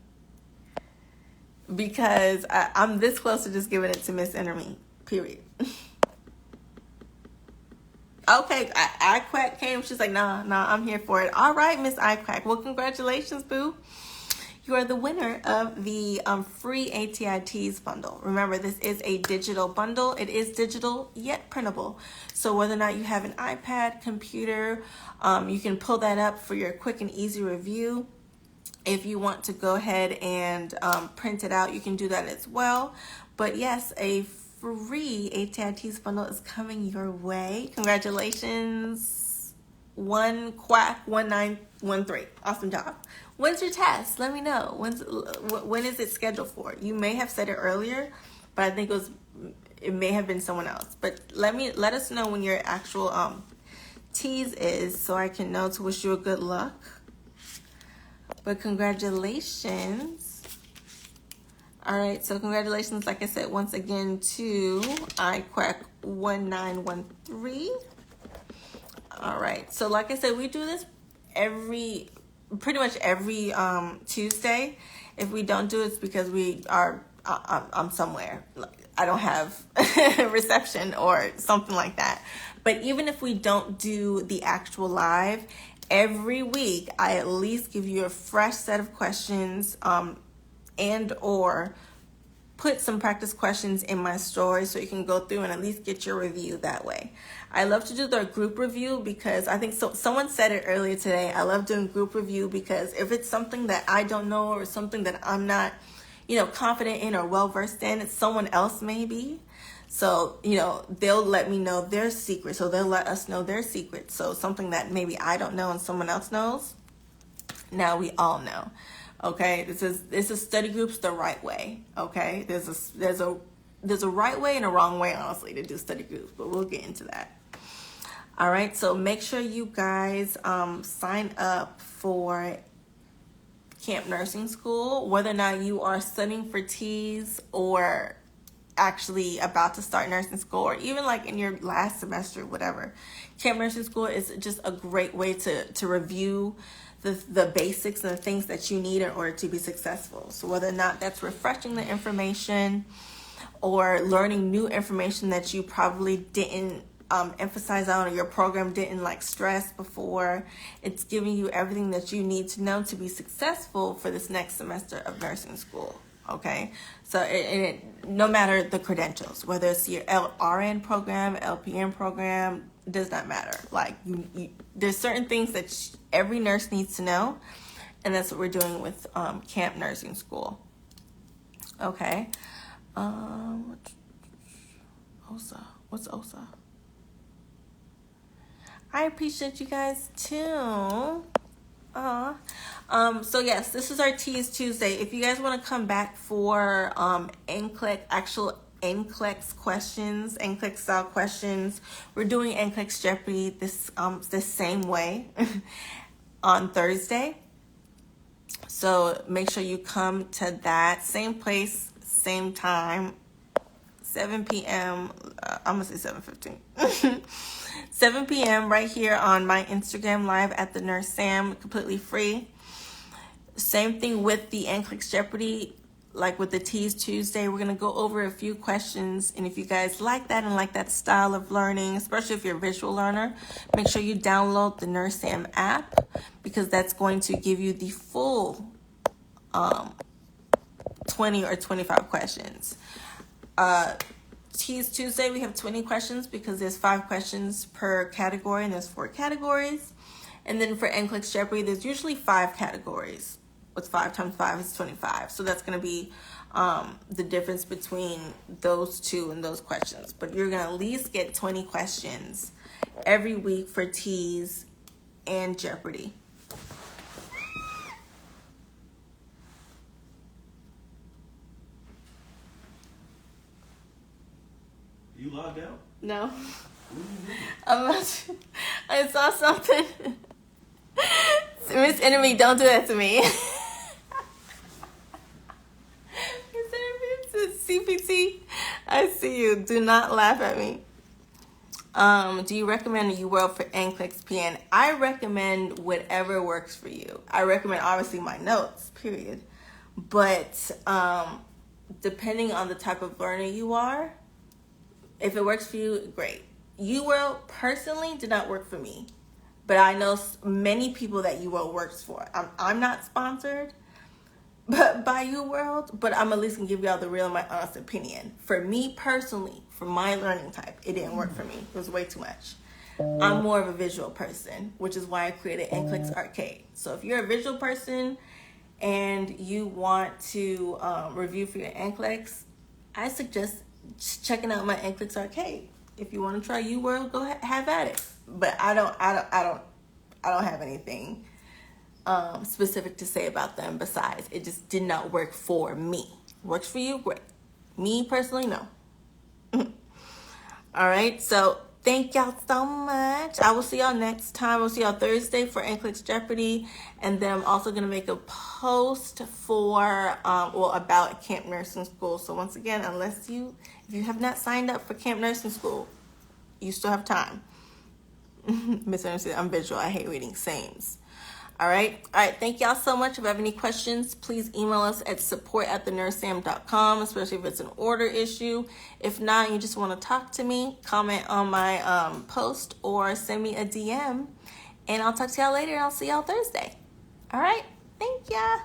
Because I'm this close to just giving it to Miss Enemy. Period. Okay, iQuack came. She's like, nah, I'm here for it. All right, Miss iQuack. Well, congratulations, boo. You are the winner of the free ATI TEAS bundle. Remember, this is a digital bundle. It is digital, yet printable. So whether or not you have an iPad, computer, you can pull that up for your quick and easy review. If you want to go ahead and print it out, you can do that as well. But yes, a free ATI TEAS bundle is coming your way. Congratulations, onequick1913. Awesome job. When's your test? Let me know. When is it scheduled for? You may have said it earlier, but I think it may have been someone else. But let us know when your actual TEAS is, so I can know to wish you a good luck. But congratulations. All right, so congratulations, like I said, once again to iQuack1913. All right, so like I said, we do this pretty much every Tuesday. If we don't do it, it's because I'm somewhere. I don't have reception or something like that. But even if we don't do the actual live, every week I at least give you a fresh set of questions and or put some practice questions in my story so you can go through and at least get your review that way. I love to do the group review because I think someone said it earlier today. I love doing group review because if it's something that I don't know or something that I'm not, confident in or well-versed in, it's someone else maybe. So, they'll let me know their secret. So they'll let us know their secret. So something that maybe I don't know and someone else knows, now we all know. Okay, this is study groups the right way. Okay, there's a right way and a wrong way, honestly, to do study groups, but we'll get into that. All right, so make sure you guys sign up for Camp Nursing School, whether or not you are studying for TEAS or actually about to start nursing school, or even like in your last semester, whatever. Camp Nursing School is just a great way to review the basics and the things that you need in order to be successful. So whether or not that's refreshing the information or learning new information that you probably didn't emphasize on or your program didn't stress before, it's giving you everything that you need to know to be successful for this next semester of nursing school. Okay, so no matter the credentials, whether it's your RN program, LPN program, does not matter. There's certain things that every nurse needs to know, and that's what we're doing with Camp Nursing School. Okay. OSA. What's OSA? I appreciate you guys too. So yes, this is our Teas Tuesday. If you guys want to come back for actual NCLEX questions, NCLEX style questions, we're doing NCLEX Jeopardy this same way on Thursday. So make sure you come to that same place, same time, 7 p.m. I'm gonna say 7:15. 7 p.m. right here on my Instagram live at the Nurse Sam, completely free. Same thing with the NCLEX Jeopardy, like with the Teas Tuesday. We're gonna go over a few questions, and if you guys like that and like that style of learning, especially if you're a visual learner, make sure you download the Nurse Sam app, because that's going to give you the full 20 or 25 questions. Teas Tuesday, we have 20 questions because there's 5 questions per category, and there's 4 categories. And then for NCLEX Jeopardy, there's usually 5 categories. What's 5 times 5 is 25. So that's going to be the difference between those two and those questions. But you're going to at least get 20 questions every week for Teas and Jeopardy. You logged out? No. I saw something. Miss Enemy, don't do that to me. Miss Enemy, it's CPT. I see you. Do not laugh at me. Do you recommend UWorld for NCLEX PN? I recommend whatever works for you. I recommend obviously my notes, period. But depending on the type of learner you are, if it works for you, great. UWorld personally did not work for me, but I know many people that UWorld works for. I'm not sponsored by UWorld, but I'm at least gonna give y'all the real, my honest opinion. For me personally, for my learning type, it didn't work for me. It was way too much. I'm more of a visual person, which is why I created NCLEX Arcade. So if you're a visual person and you want to review for your NCLEX, I suggest checking out my NCLEX Arcade. If you want to try UWorld, go have at it. But I don't have anything specific to say about them besides it just did not work for me. Works for you, great. Me personally, no. All right, so thank y'all so much. I will see y'all next time. We'll see y'all Thursday for NCLEX Jeopardy, and then I'm also gonna make a post for about Camp Nursing School. So once again, if you have not signed up for Camp Nursing School, you still have time. Misunderstood. I'm visual. I hate reading sames. All right. Thank y'all so much. If you have any questions, please email us at support@thenursesam.com, especially if it's an order issue. If not, you just want to talk to me, comment on my post or send me a DM, and I'll talk to y'all later. I'll see y'all Thursday. All right. Thank ya.